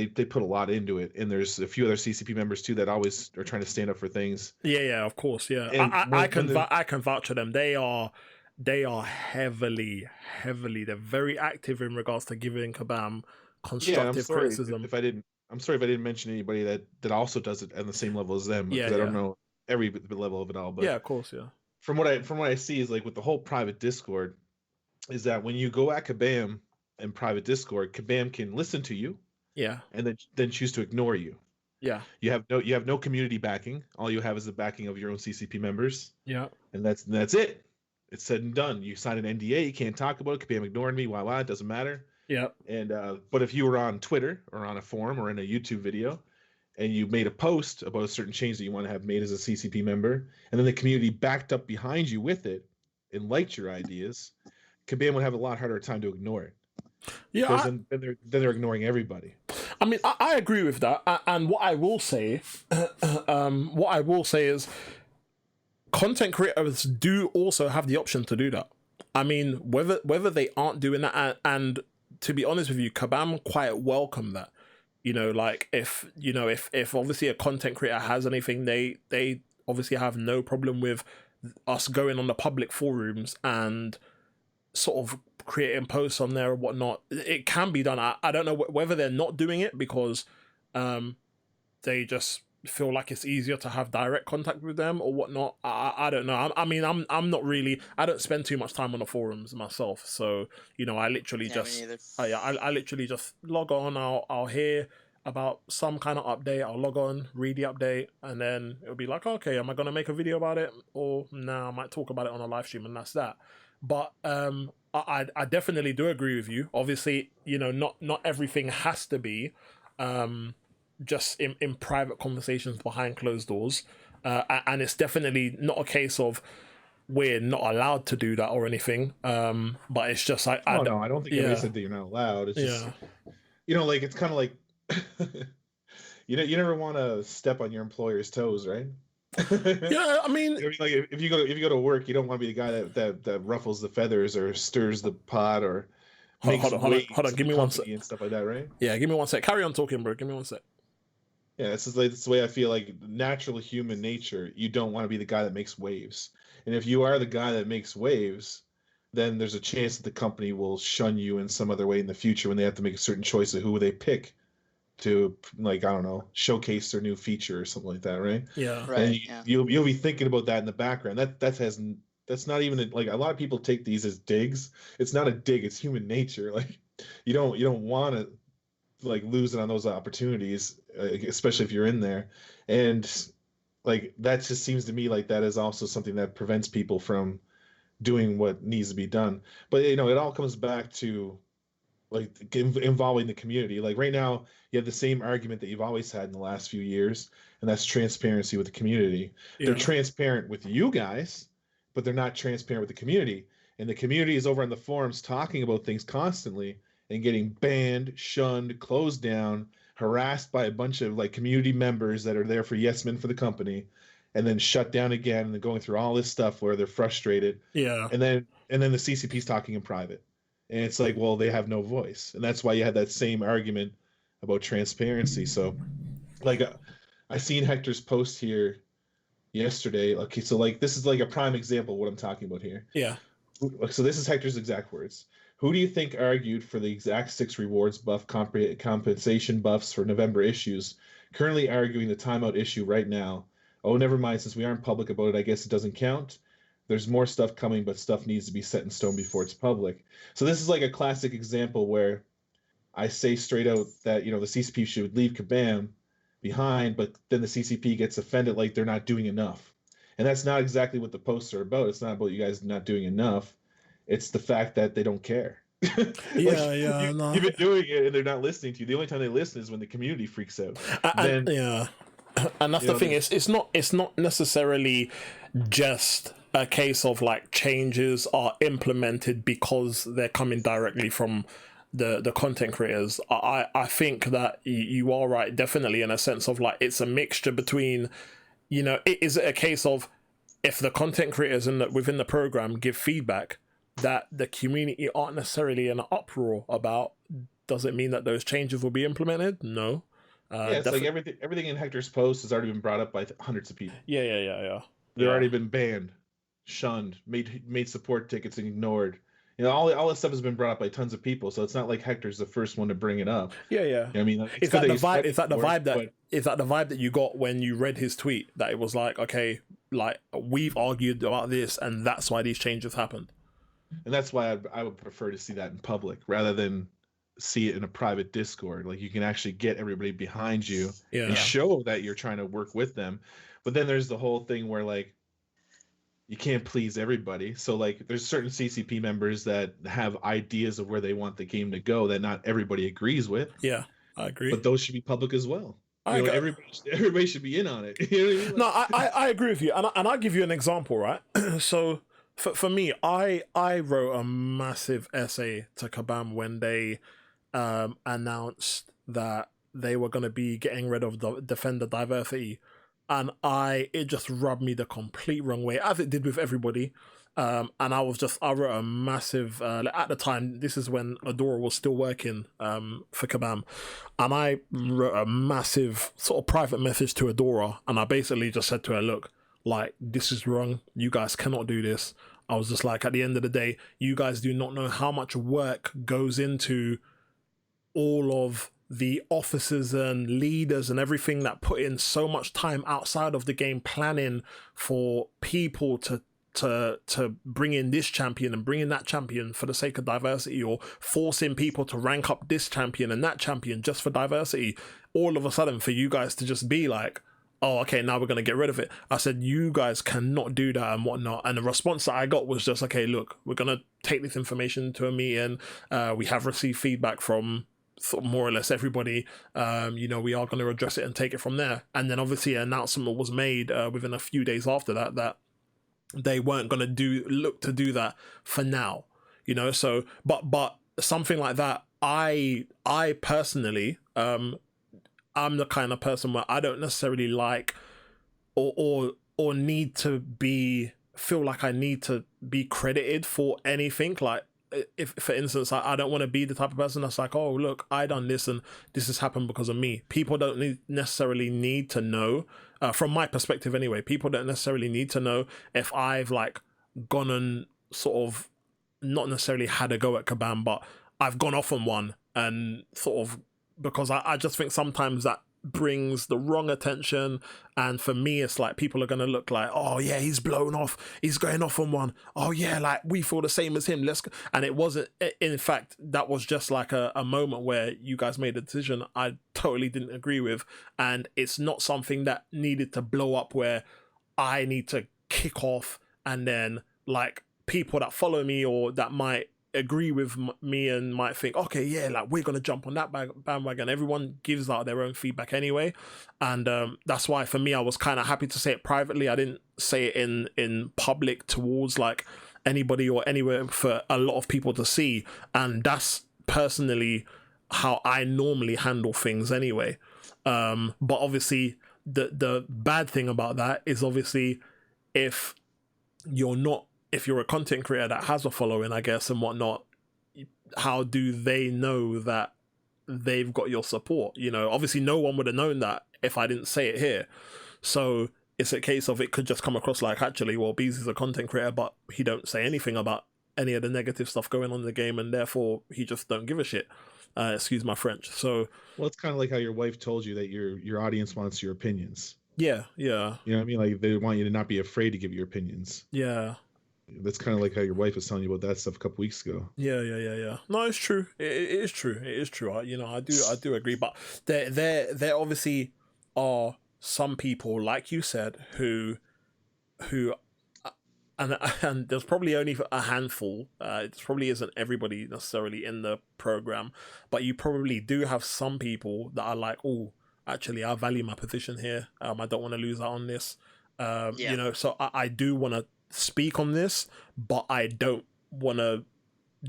put a lot into it, and there's a few other CCP members too that always are trying to stand up for things. Yeah, of course, yeah. I can vouch for them. They are heavily. They're very active in regards to giving Kabam constructive criticism. I'm sorry if I didn't mention anybody that also does it at the same level as them. Yeah, I don't know every level of it all, but yeah, of course, yeah. From what I see is like with the whole private Discord, is that when you go at Kabam in private Discord, Kabam can listen to you, yeah, and then choose to ignore you. Yeah. You have no community backing. All you have is the backing of your own CCP members. Yeah. And that's it. it's said and done. You sign an NDA, you can't talk about it. Kabam ignored me. Why? It doesn't matter. Yeah. And but if you were on Twitter or on a forum or in a YouTube video, and you made a post about a certain change that you want to have made as a CCP member, and then the community backed up behind you with it and liked your ideas, Kabam would have a lot harder time to ignore it. Yeah, Because then they're ignoring everybody. I mean, I agree with that. And what I will say, is, content creators do also have the option to do that. I mean, whether they aren't doing that, and to be honest with you, Kabam quite welcome that. You know, like if obviously a content creator has anything, they obviously have no problem with us going on the public forums and sort of creating posts on there or whatnot. It can be done. I don't know whether they're not doing it because they just feel like it's easier to have direct contact with them or whatnot. I don't know. I mean, I'm not really. I don't spend too much time on the forums myself, so you know, I literally I literally just log on. I'll hear about some kind of update. I'll log on, read the update, and then it'll be like, okay, am I gonna make a video about it, or I might talk about it on a live stream, and that's that. But I definitely do agree with you. Obviously, you know, not everything has to be just in private conversations behind closed doors, and it's definitely not a case of we're not allowed to do that or anything, but it's just I don't think anybody said that you're not allowed. It's just you know, like, it's kind of like you never want to step on your employer's toes, right? Yeah, I mean, like if you go to work, you don't want to be the guy that ruffles the feathers or stirs the pot or hold on, give me one sec and stuff like that, right? Yeah, give me one sec. Carry on talking, bro. Give me one sec. Yeah, it's the way I feel. Like, natural human nature, you don't want to be the guy that makes waves. And if you are the guy that makes waves, then there's a chance that the company will shun you in some other way in the future when they have to make a certain choice of who they pick to, like, I don't know, showcase their new feature or something like that, right? Yeah, Right. And you'll be thinking about that in the background. That's not even like, a lot of people take these as digs. It's not a dig. It's human nature. Like, you don't want to like lose it on those opportunities, especially if you're in there. And like, that just seems to me like that is also something that prevents people from doing what needs to be done. But you know, it all comes back to like involving the community. Like right now, you have the same argument that you've always had in the last few years, and that's transparency with the community. Yeah. They're transparent with you guys, but they're not transparent with the community. And the community is over on the forums talking about things constantly and getting banned, shunned, closed down, harassed by a bunch of like community members that are there for yes men for the company, and then shut down again, and then going through all this stuff where they're frustrated. Yeah. And then the CCP's talking in private. And it's like, well, they have no voice. And that's why you had that same argument about transparency. So like, I seen Hector's post here yesterday. Okay, so like, this is like a prime example of what I'm talking about here. Yeah. So this is Hector's exact words. Who do you think argued for the exact 6 rewards buff compensation buffs for November issues, currently arguing the timeout issue right now? Oh, never mind, since we aren't public about it, I guess it doesn't count. There's more stuff coming, but stuff needs to be set in stone before it's public. So this is like a classic example where I say straight out that, you know, the CCP should leave Kabam behind, but then the CCP gets offended like they're not doing enough. And that's not exactly what the posts are about. It's not about you guys not doing enough. It's the fact that they don't care. No. You've been doing it and they're not listening to you. The only time they listen is when the community freaks out. And that's the thing. It's not necessarily just a case of like changes are implemented because they're coming directly from the content creators. I think that you are right, definitely, in a sense of like, it's a mixture between, you know, is it a case of if the content creators within the program give feedback that the community aren't necessarily in an uproar about, does it mean that those changes will be implemented? No. It's like everything in Hector's post has already been brought up by hundreds of people. Yeah. They've already been banned, shunned, made support tickets and ignored. You know, all this stuff has been brought up by tons of people, so it's not like Hector's the first one to bring it up. Yeah. You know what I mean, like, is that the vibe that you got when you read his tweet, that it was like, okay, like, we've argued about this and that's why these changes happened? And that's why I would prefer to see that in public rather than see it in a private Discord. Like, you can actually get everybody behind you and show that you're trying to work with them. But then there's the whole thing where, like, you can't please everybody. So like there's certain CCP members that have ideas of where they want the game to go that not everybody agrees with, Yeah, I agree. but those should be public as well. I go. Everybody should be in on it. You know what I mean? No, I agree with you, and I'll give you an example, right? So for me, I wrote a massive essay to Kabam when they announced that they were going to be getting rid of the defender diversity, and it just rubbed me the complete wrong way, as it did with everybody. And I wrote a massive, at the time, this is when Adora was still working for Kabam, and I wrote a massive sort of private message to Adora, and I basically just said to her, look, like, this is wrong, you guys cannot do this. I was just like, at the end of the day, you guys do not know how much work goes into all of the officers and leaders and everything that put in so much time outside of the game planning for people to bring in this champion and bring in that champion for the sake of diversity, or forcing people to rank up this champion and that champion just for diversity. All of a sudden, for you guys to just be like, oh, okay, now we're going to get rid of it. I said, you guys cannot do that and whatnot. And the response that I got was just, okay, look, we're going to take this information to a meeting. We have received feedback from sort of more or less everybody. We are going to address it and take it from there. And then obviously an announcement was made within a few days after that they weren't going to look to do that for now, so but something like that, I personally, I'm the kind of person where I don't necessarily like or need to feel like I need to be credited for anything. Like, if for instance, I don't want to be the type of person that's like, oh look, I done this and this has happened because of me. People don't necessarily need to know, from my perspective anyway, people don't necessarily need to know if I've like gone and sort of not necessarily had a go at Kabam, but I've gone off on one, and sort of, because I just think sometimes that brings the wrong attention. And for me, it's like people are going to look like, oh yeah, he's blown off, he's going off on one, oh yeah, like we feel the same as him, let's go. And it wasn't, in fact, that was just like a moment where you guys made a decision I totally didn't agree with, and it's not something that needed to blow up where I need to kick off, and then like people that follow me or that might agree with me and might think, okay, yeah, like we're gonna jump on that bandwagon. Everyone gives out their own feedback anyway, and that's why for me, I was kind of happy to say it privately. I didn't say it in public towards like anybody or anywhere for a lot of people to see, and that's personally how I normally handle things anyway. But obviously the bad thing about that is obviously if you're a content creator that has a following, I guess, and whatnot, how do they know that they've got your support? Obviously no one would have known that if I didn't say it here. So it's a case of, it could just come across like, actually, well, Beezy's a content creator, but he don't say anything about any of the negative stuff going on in the game, and therefore he just don't give a shit. Excuse my French. So, well, it's kind of like how your wife told you that your audience wants your opinions. Yeah. You know what I mean? Like, they want you to not be afraid to give your opinions. Yeah. That's kind of like how your wife was telling you about that stuff a couple weeks ago. Yeah. No, it's true. It is true. It is true. I do agree. But there obviously are some people, like you said, who, and there's probably only a handful. It probably isn't everybody necessarily in the program, but you probably do have some people that are like, oh, actually, I value my position here. I don't want to lose out on this. So I do want to speak on this, but I don't want to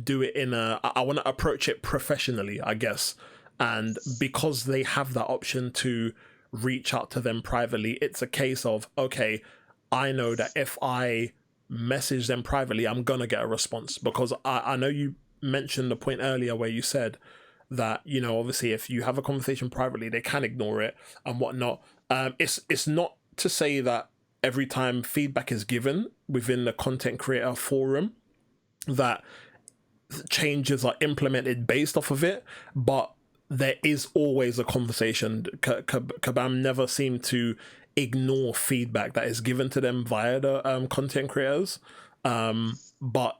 do it I want to approach it professionally, I guess. And because they have that option to reach out to them privately, it's a case of, okay, I know that if I message them privately, I'm gonna get a response, because I know you mentioned the point earlier where you said that, obviously if you have a conversation privately, they can ignore it and whatnot. It's not to say that every time feedback is given within the content creator forum that changes are implemented based off of it, but there is always a conversation. Kabam never seemed to ignore feedback that is given to them via the content creators. But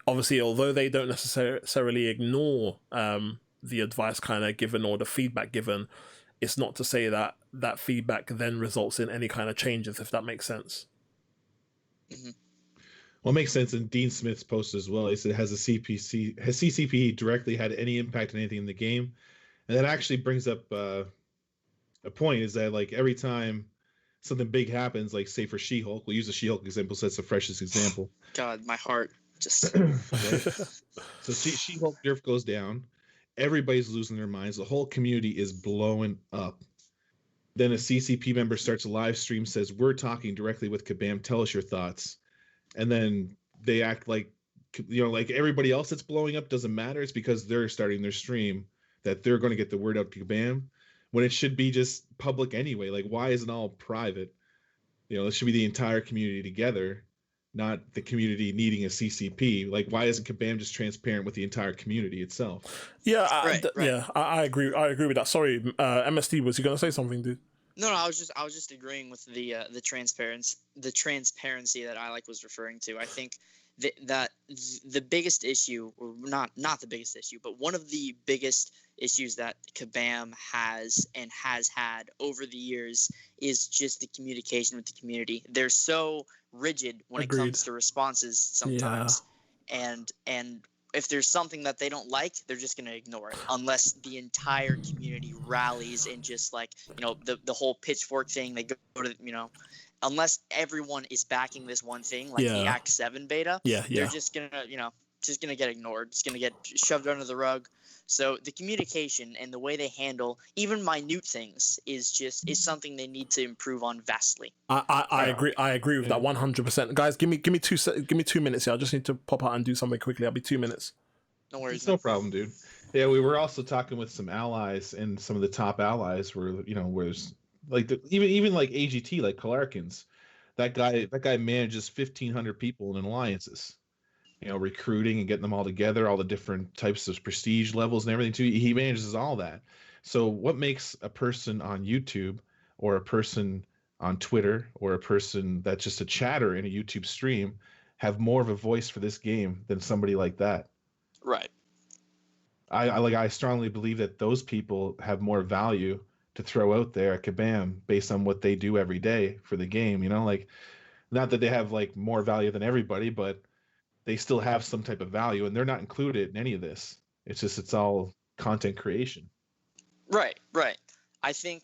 obviously, although they don't necessarily ignore the advice kind of given or the feedback given, it's not to say that that feedback then results in any kind of changes, if that makes sense. Well, it makes sense. And Dean Smith's post as well. He said, has CCP directly had any impact on anything in the game? And that actually brings up a point, is that like every time something big happens, like say for She-Hulk, we'll use the She-Hulk example, so that's the freshest example. God, my heart just. So She-Hulk nerf goes down. Everybody's losing their minds. The whole community is blowing up. Then a CCP member starts a live stream, says, we're talking directly with Kabam. Tell us your thoughts. And then they act like, like everybody else that's blowing up doesn't matter. It's because they're starting their stream that they're going to get the word out to Kabam, when it should be just public anyway. Like, why isn't it all private? It should be the entire community together, not the community needing a CCP. Like, why isn't Kabam just transparent with the entire community itself? Yeah, Right. Yeah, I agree. I agree with that. Sorry, MSD, was you going to say something, dude? No, I was just agreeing with the transparency that I was referring to. I think that the biggest issue, or not the biggest issue, but one of the biggest issues that Kabam has had over the years is just the communication with the community. They're so rigid when it comes to responses sometimes, and if there's something that they don't like, they're just going to ignore it unless the entire community rallies and just the whole pitchfork thing. They go to, unless everyone is backing this one thing, like the Act 7 beta, they're just going to get ignored. It's going to get shoved under the rug. So the communication and the way they handle even minute things is something they need to improve on vastly. I agree. I agree with that 100%. Guys, give me 2 minutes here. I just need to pop out and do something quickly. I'll be 2 minutes. No worries. It's no problem, dude. Yeah, we were also talking with some allies, and some of the top allies were, where there's even like AGT, like Kalarkins. That guy manages 1,500 people in alliances. Recruiting and getting them all together, all the different types of prestige levels and everything too. He manages all that. So what makes a person on YouTube or a person on Twitter or a person that's just a chatter in a YouTube stream have more of a voice for this game than somebody like that? Right. I strongly believe that those people have more value to throw out there at Kabam based on what they do every day for the game. Not that they have more value than everybody, but they still have some type of value, and they're not included in any of this. It's all content creation. Right. I think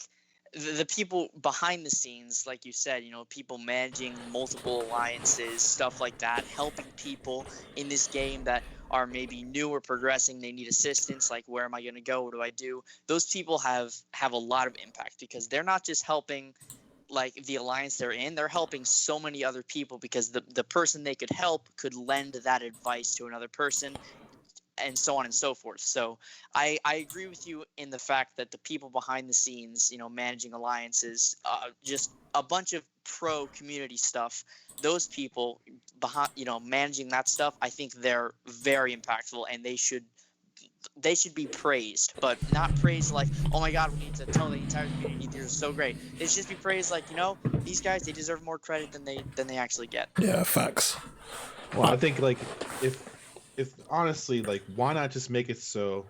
the people behind the scenes, like you said, people managing multiple alliances, stuff like that, helping people in this game that are maybe new or progressing, they need assistance, like where am I going to go, what do I do? Those people have a lot of impact because they're not just helping the alliance they're in, they're helping so many other people because the person they could help could lend that advice to another person, and so on and so forth. So I agree with you in the fact that the people behind the scenes, managing alliances, just a bunch of pro community stuff, those people behind, managing that stuff, I think they're very impactful, and they should be praised, but not praised like, oh my god, we need to tell the entire community they're so great. They should just be praised like, these guys, they deserve more credit than they actually get. Yeah, facts. Well, I think if honestly, why not just make it so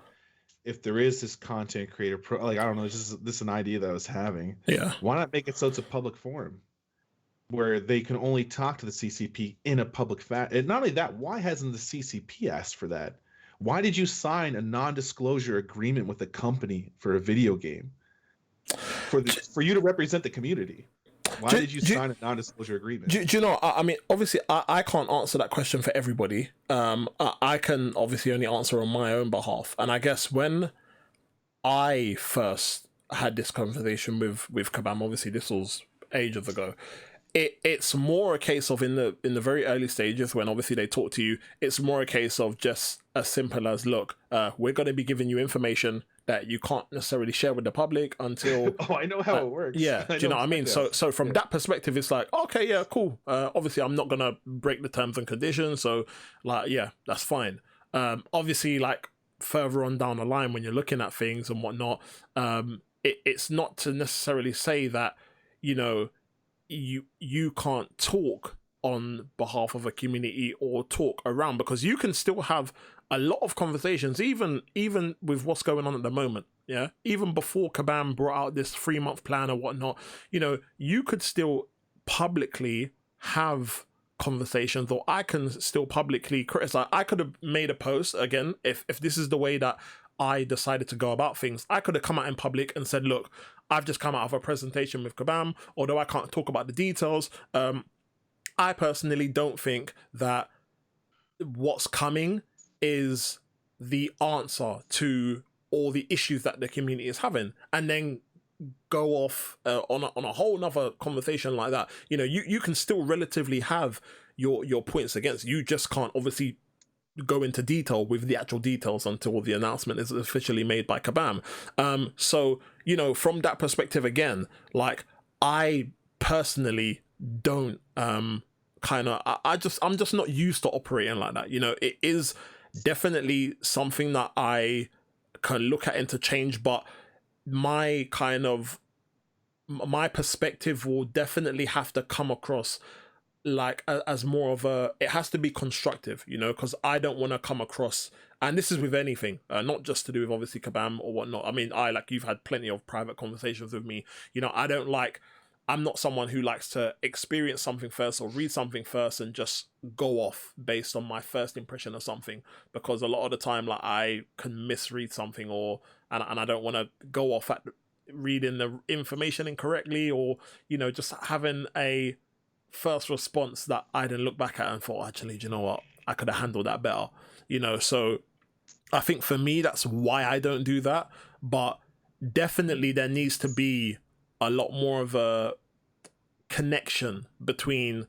if there is this content creator I don't know, this is an idea that I was having. Yeah. Why not make it so it's a public forum where they can only talk to the CCP in a public and not only that, why hasn't the CCP asked for that? Why did you sign a non-disclosure agreement with a company for a video game? For you to represent the community. Why did you sign a non-disclosure agreement? Do you know, I mean, obviously, I can't answer that question for everybody. I can obviously only answer on my own behalf. And I guess when I first had this conversation with Kabam, obviously this was ages ago, it's more a case of in the very early stages when obviously they talk to you, it's more a case of just as simple as, look, we're going to be giving you information that you can't necessarily share with the public until oh, I know how it works. Yeah, do you know what I mean? So from that perspective, it's like, okay, yeah, cool. Obviously I'm not gonna break the terms and conditions, so yeah, that's fine. Obviously, further on down the line when you're looking at things and whatnot, it's not to necessarily say that you can't talk on behalf of a community or talk around, because you can still have a lot of conversations, even with what's going on at the moment. Yeah, even before Kabam brought out this 3-month plan or whatnot, you could still publicly have conversations, or I can still publicly criticize. I could have made a post again if this is the way that I decided to go about things. I could have come out in public and said, look, I've just come out of a presentation with Kabam, although I can't talk about the details. I personally don't think that what's coming is the answer to all the issues that the community is having, and then go off on a whole nother conversation like that. You know, you can still relatively have your points against. You just can't obviously go into detail with the actual details until the announcement is officially made by Kabam. So, you know, from that perspective again, like, I personally don't I'm just not used to operating like that. You know, it is definitely something that I can look at into change, but my perspective will definitely have to come across like as more of a, it has to be constructive, you know, because I don't want to come across, and this is with anything, not just to do with obviously Kabam or whatnot. I mean, you've had plenty of private conversations with me, you know. I'm not someone who likes to experience something first or read something first and just go off based on my first impression of something, because a lot of the time, like, I can misread something, and I don't want to go off at reading the information incorrectly, or, you know, just having a first response that I didn't look back at and thought, actually, do you know what, I could have handled that better, you know. So I think for me, that's why I don't do that. But definitely there needs to be a lot more of a connection between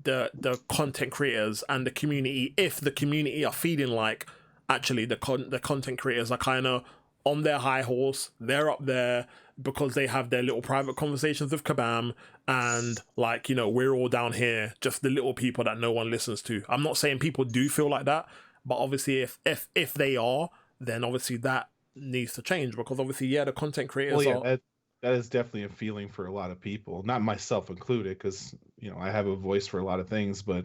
the content creators and the community, if the community are feeling like actually the content creators are kind of on their high horse, they're up there because they have their little private conversations with Kabam, and, like, you know, we're all down here, just the little people that no one listens to. I'm not saying people do feel like that, but obviously if they are, then obviously that needs to change, because obviously, yeah, the content creators that is definitely a feeling for a lot of people, not myself included, because, you know, I have a voice for a lot of things, but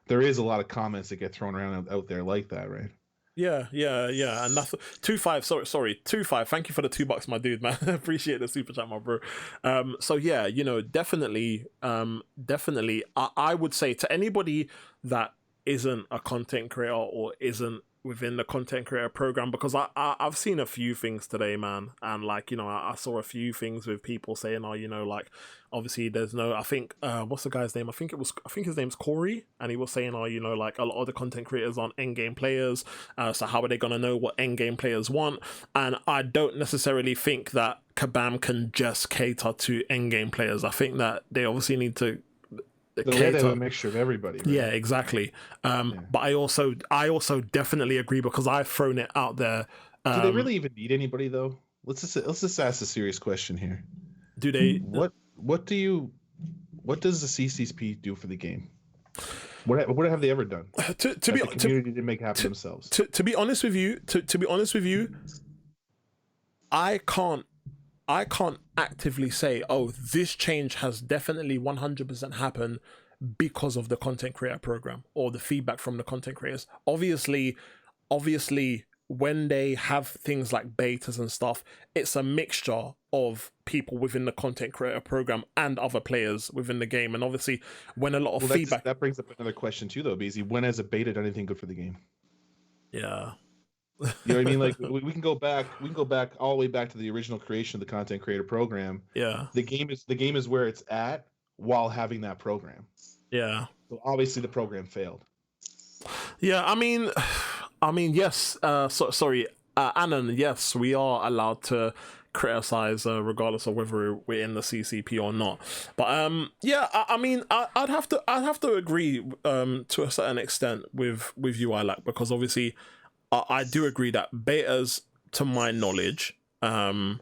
there is a lot of comments that get thrown around out there like that, right? Yeah, and that's 25. Sorry, 25. Thank you for the $2, my dude, man. Appreciate the super chat, my bro. So yeah, you know, definitely, I would say to anybody that isn't a content creator or isn't within the content creator program, because I've seen a few things today, man, and, like, you know, I saw a few things with people saying, oh, you know, like, obviously there's no, I think what's the guy's name, I think his name's Corey, and he was saying, oh, you know, like, a lot of the content creators aren't endgame players, so how are they gonna know what endgame players want? And I don't necessarily think that Kabam can just cater to endgame players. I think that they obviously need to they have a mixture of everybody, right? Yeah, exactly. But I also definitely agree, because I've thrown it out there. Do they really even need anybody, though? Let's just ask a serious question here. Do they? What does the CCP do for the game? What have they ever done? To be the community didn't make happen themselves. To be honest with you, I can't actively say, oh, this change has definitely 100% happened because of the content creator program or the feedback from the content creators. Obviously, when they have things like betas and stuff, it's a mixture of people within the content creator program and other players within the game. And obviously, when a lot of feedback... That brings up another question too, though, Beezy. When has a beta done anything good for the game? Yeah. You know what I mean? Like, we can go back all the way back to the original creation of the content creator program. Yeah. The game is where it's at while having that program. Yeah. So obviously the program failed. Yeah, I mean, yes. Sorry, Anon. Yes, we are allowed to criticize regardless of whether we're in the CCP or not. But yeah, I mean, I'd have to agree to a certain extent with you, Ilak, because obviously I do agree that betas, to my knowledge, haven't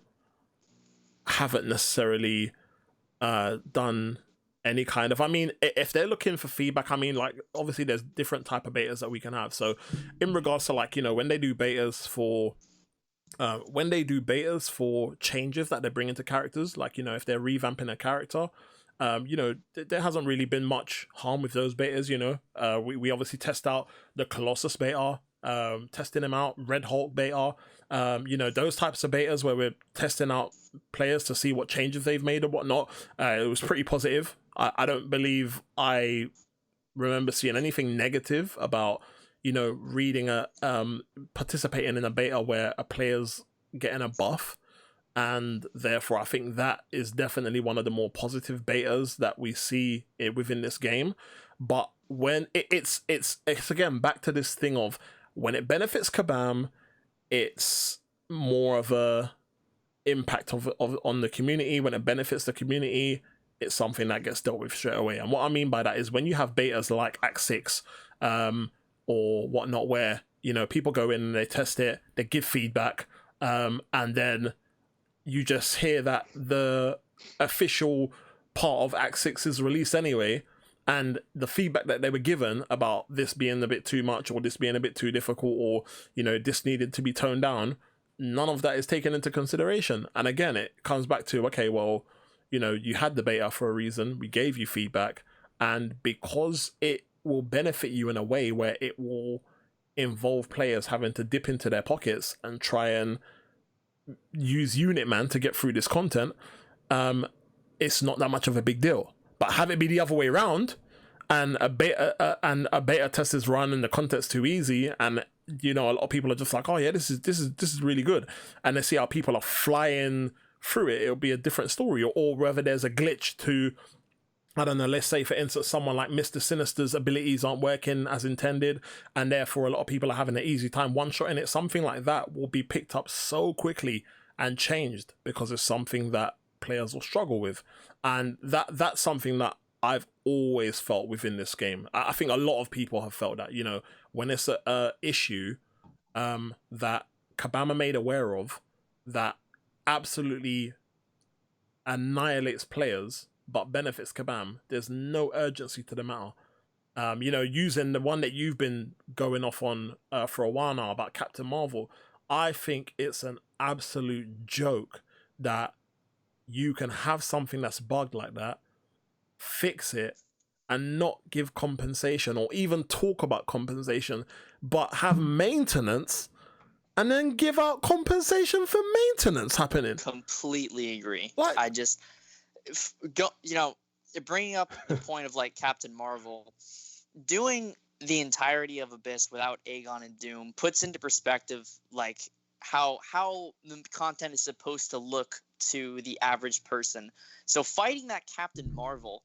necessarily done any kind of, I mean, if they're looking for feedback, I mean, like, obviously there's different type of betas that we can have. So in regards to, like, you know, when they do betas for changes that they bring into characters, like, you know, if they're revamping a character, you know, there hasn't really been much harm with those betas, you know. We obviously test out the Colossus beta, testing them out, Red Hulk beta, you know, those types of betas where we're testing out players to see what changes they've made and whatnot. It was pretty positive. I don't believe I remember seeing anything negative about, you know, reading participating in a beta where a player's getting a buff. And therefore, I think that is definitely one of the more positive betas that we see within this game. But when it's again back to this thing of when it benefits Kabam, it's more of a impact of on the community. When it benefits the community, it's something that gets dealt with straight away. And what I mean by that is when you have betas like Act 6 or whatnot, where, you know, people go in and they test it, they give feedback, and then you just hear that the official part of Act 6 is released anyway, and the feedback that they were given about this being a bit too much or this being a bit too difficult or, you know, this needed to be toned down, none of that is taken into consideration. And again, it comes back to, okay, well, you know, you had the beta for a reason, we gave you feedback, and because it will benefit you in a way where it will involve players having to dip into their pockets and try and use Unit Man to get through this content, it's not that much of a big deal. But have it be the other way around, and a beta test is run and the content's too easy, and, you know, a lot of people are just like, oh yeah, this is really good, and they see how people are flying through it, it'll be a different story. Or whether there's a glitch to, I don't know, let's say for instance someone like Mr. Sinister's abilities aren't working as intended, and therefore a lot of people are having an easy time one-shotting it. Something like that will be picked up so quickly and changed because it's something that players will struggle with. And that's something that I've always felt within this game. I think a lot of people have felt that, you know, when it's a issue that Kabam are made aware of that absolutely annihilates players but benefits Kabam, there's no urgency to the matter. You know, using the one that you've been going off on for a while now about Captain Marvel, I think it's an absolute joke that you can have something that's bugged like that, fix it, and not give compensation or even talk about compensation, but have maintenance and then give out compensation for maintenance happening. Completely agree. Like, I just you know, bringing up the point of like Captain Marvel, doing the entirety of Abyss without Aegon and Doom puts into perspective like how the content is supposed to look to the average person. So fighting that Captain Marvel,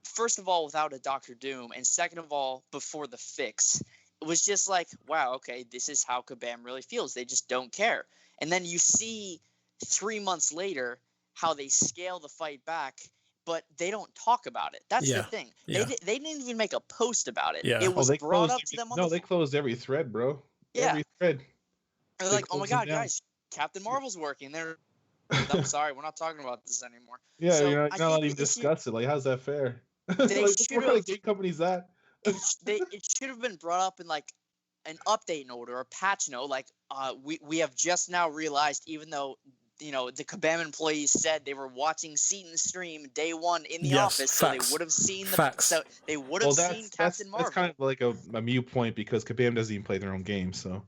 first of all, without a Doctor Doom, and second of all, before the fix, it was just like, wow, okay, this is how Kabam really feels. They just don't care. And then you see 3 months later how they scale the fight back, but they don't talk about it. That's the thing. They didn't even make a post about it. It was brought up to them on they closed every thread, bro. Yeah. Every thread. They're like, oh my god, guys, Captain Marvel's working. They're I'm sorry, we're not talking about this anymore. Yeah, so you're not allowed to even discuss it. Like, how's that fair? They like, what kind of game company is that? it should have been brought up in like an update note or a patch note. Like, we have just now realized, even though, you know, the Kabam employees said they were watching Seaton's stream day one in the office, so they would have seen so they would have seen Captain Marvel. That's kind of like a mute point because Kabam doesn't even play their own game, so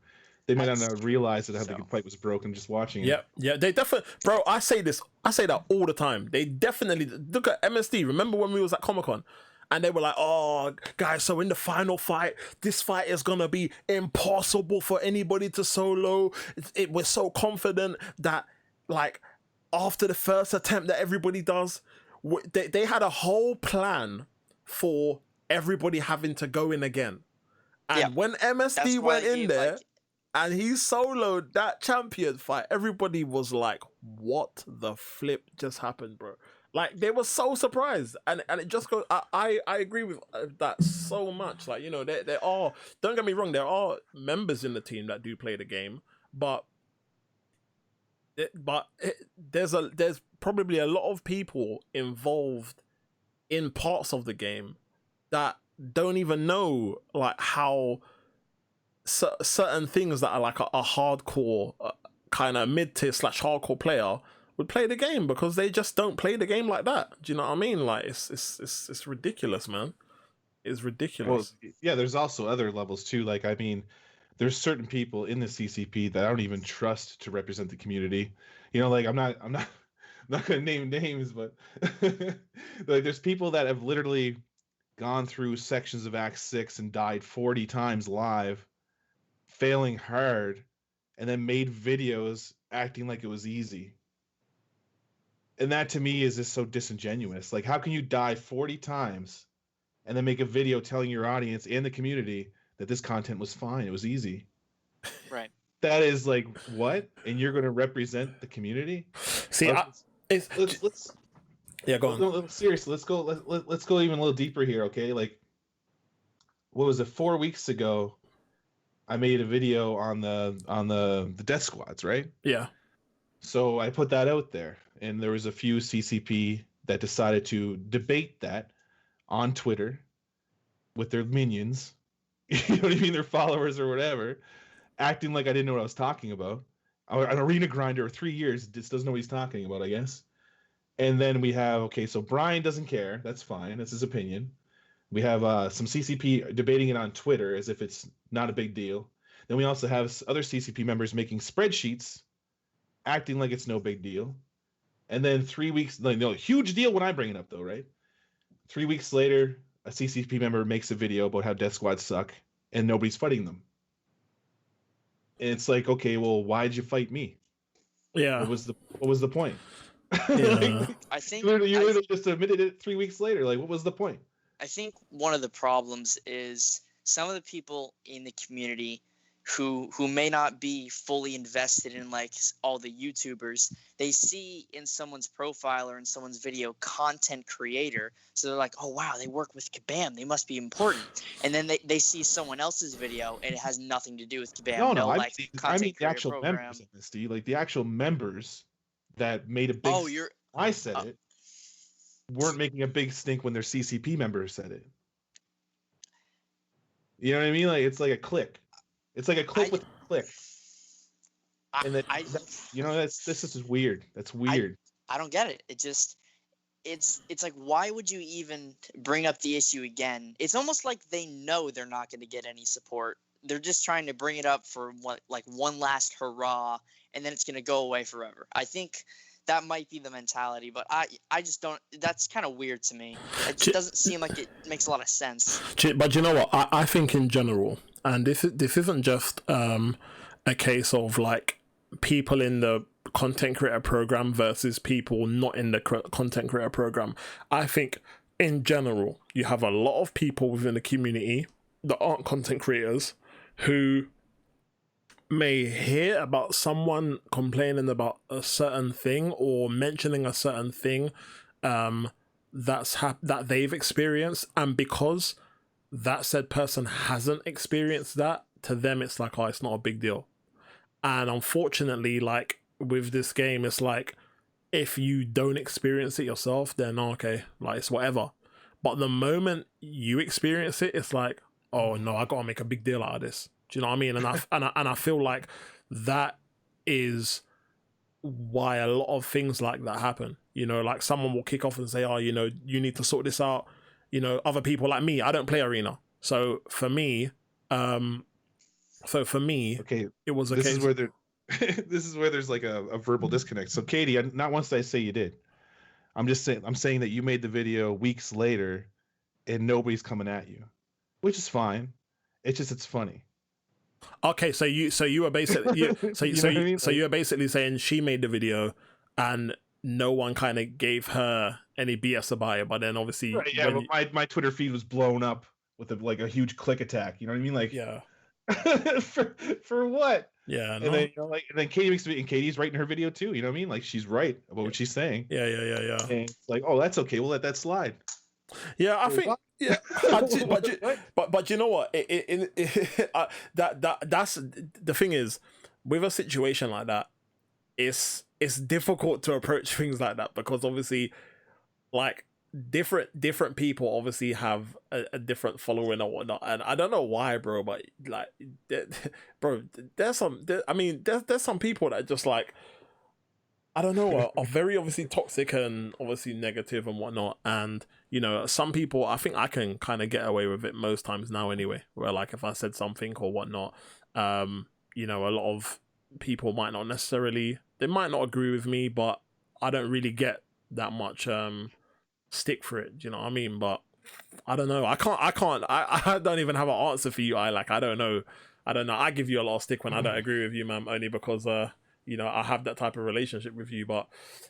they might not have realized that how the fight was broken just watching it. Yeah, they definitely, bro. I say that all the time. They definitely look at MSD. Remember when we was at Comic-Con? And they were like, oh, guys, so in the final fight, this fight is going to be impossible for anybody to solo. We're so confident that, like, after the first attempt that everybody does, they had a whole plan for everybody having to go in again. And when MSD went in there and he soloed that champion fight, everybody was like, what the flip just happened, bro? Like, they were so surprised, and it just goes. I agree with that so much. Like, you know, there are, don't get me wrong, there are members in the team that do play the game, but there's probably a lot of people involved in parts of the game that don't even know like how certain things that are like a hardcore kind of mid-tier / hardcore player would play the game, because they just don't play the game like that. Do you know what I mean? Like, it's ridiculous, man. It's ridiculous. Well, yeah, there's also other levels too. Like, I mean, there's certain people in the CCP that I don't even trust to represent the community. You know, like, I'm not gonna name names, but like, there's people that have literally gone through sections of Act 6 and died 40 times live, failing hard, and then made videos acting like it was easy. And that to me is just so disingenuous. Like, how can you die 40 times and then make a video telling your audience and the community that this content was fine, it was easy? Right. That is like, what? And you're going to represent the community? See, let's yeah, go on. No, seriously, let's go even a little deeper here, okay? Like, what was it? 4 weeks ago, I made a video on the death squads, right? Yeah. So I put that out there, and there was a few CCP that decided to debate that on Twitter with their minions, you know what I mean, their followers or whatever, acting like I didn't know what I was talking about. An arena grinder of 3 years just doesn't know what he's talking about, I guess. And then we have, okay, so Brian doesn't care. That's fine. That's his opinion. We have some CCP debating it on Twitter as if it's not a big deal. Then we also have other CCP members making spreadsheets, acting like it's no big deal. And then 3 weeks, no, huge deal when I bring it up, though, right? 3 weeks later, a CCP member makes a video about how death squads suck, and nobody's fighting them. And it's like, okay, well, why'd you fight me? Yeah. What was the point? Yeah. I think you literally just admitted it 3 weeks later. Like, what was the point? I think one of the problems is some of the people in the community who may not be fully invested in like all the YouTubers, they see in someone's profile or in someone's video content creator, so they're like, oh wow, they work with Kabam, they must be important. And then they see someone else's video and it has nothing to do with Kabam. No, I mean the actual program. members of this, Steve. Like the actual members that made a big. Oh, you're. I said it. Weren't making a big stink when their CCP members said it. You know what I mean? Like it's like a click. It's like a click with a click. And then this is weird. That's weird. I don't get it. It just it's like, why would you even bring up the issue again? It's almost like they know they're not going to get any support. They're just trying to bring it up for one last hurrah, and then it's going to go away forever. I think that might be the mentality, but I just don't. That's kind of weird to me. It just doesn't seem like it makes a lot of sense. But you know what? I think in general, and this isn't just a case of like people in the content creator program versus people not in the content creator program. I think in general, you have a lot of people within the community that aren't content creators who may hear about someone complaining about a certain thing or mentioning a certain thing that they've experienced, and because that said person hasn't experienced that, to them it's like, oh, it's not a big deal. And unfortunately, like with this game, it's like if you don't experience it yourself, then okay, like it's whatever. But the moment you experience it, it's like, oh no, I gotta make a big deal out of this. Do you know what I mean? And I feel like that is why a lot of things like that happen. You know, like someone will kick off and say, oh, you know, you need to sort this out. You know, other people like me, I don't play Arena. So for me, okay, it was a case. This is where there's like a verbal disconnect. So Katie, not once did I say you did. I'm saying that you made the video weeks later and nobody's coming at you, which is fine. It's funny. Okay, so you were basically you were basically saying she made the video and no one kind of gave her any BS about it, but then obviously right, yeah, but my Twitter feed was blown up with a huge click attack. You know what I mean? Like, yeah. for what? Yeah, and then and then Katie makes it, and Katie's right in her video too. You know what I mean? Like she's right about what she's saying. Yeah. And it's like, oh, that's okay. We'll let that slide. Yeah, I think. Yeah, but you know what? That's the thing is, with a situation like that, it's difficult to approach things like that because obviously, like different people obviously have a different following or whatnot, and I don't know why, bro. But like, bro, there's some people that just like, I don't know, are very obviously toxic and obviously negative and whatnot. And, you know, some people, I think I can kind of get away with it most times now anyway, where like if I said something or whatnot, you know, a lot of people might not necessarily, they might not agree with me, but I don't really get that much stick for it. Do you know what I mean? But I don't know. I don't even have an answer for you. I don't know. I give you a lot of stick when I don't agree with you, man, only because you know, I have that type of relationship with you. But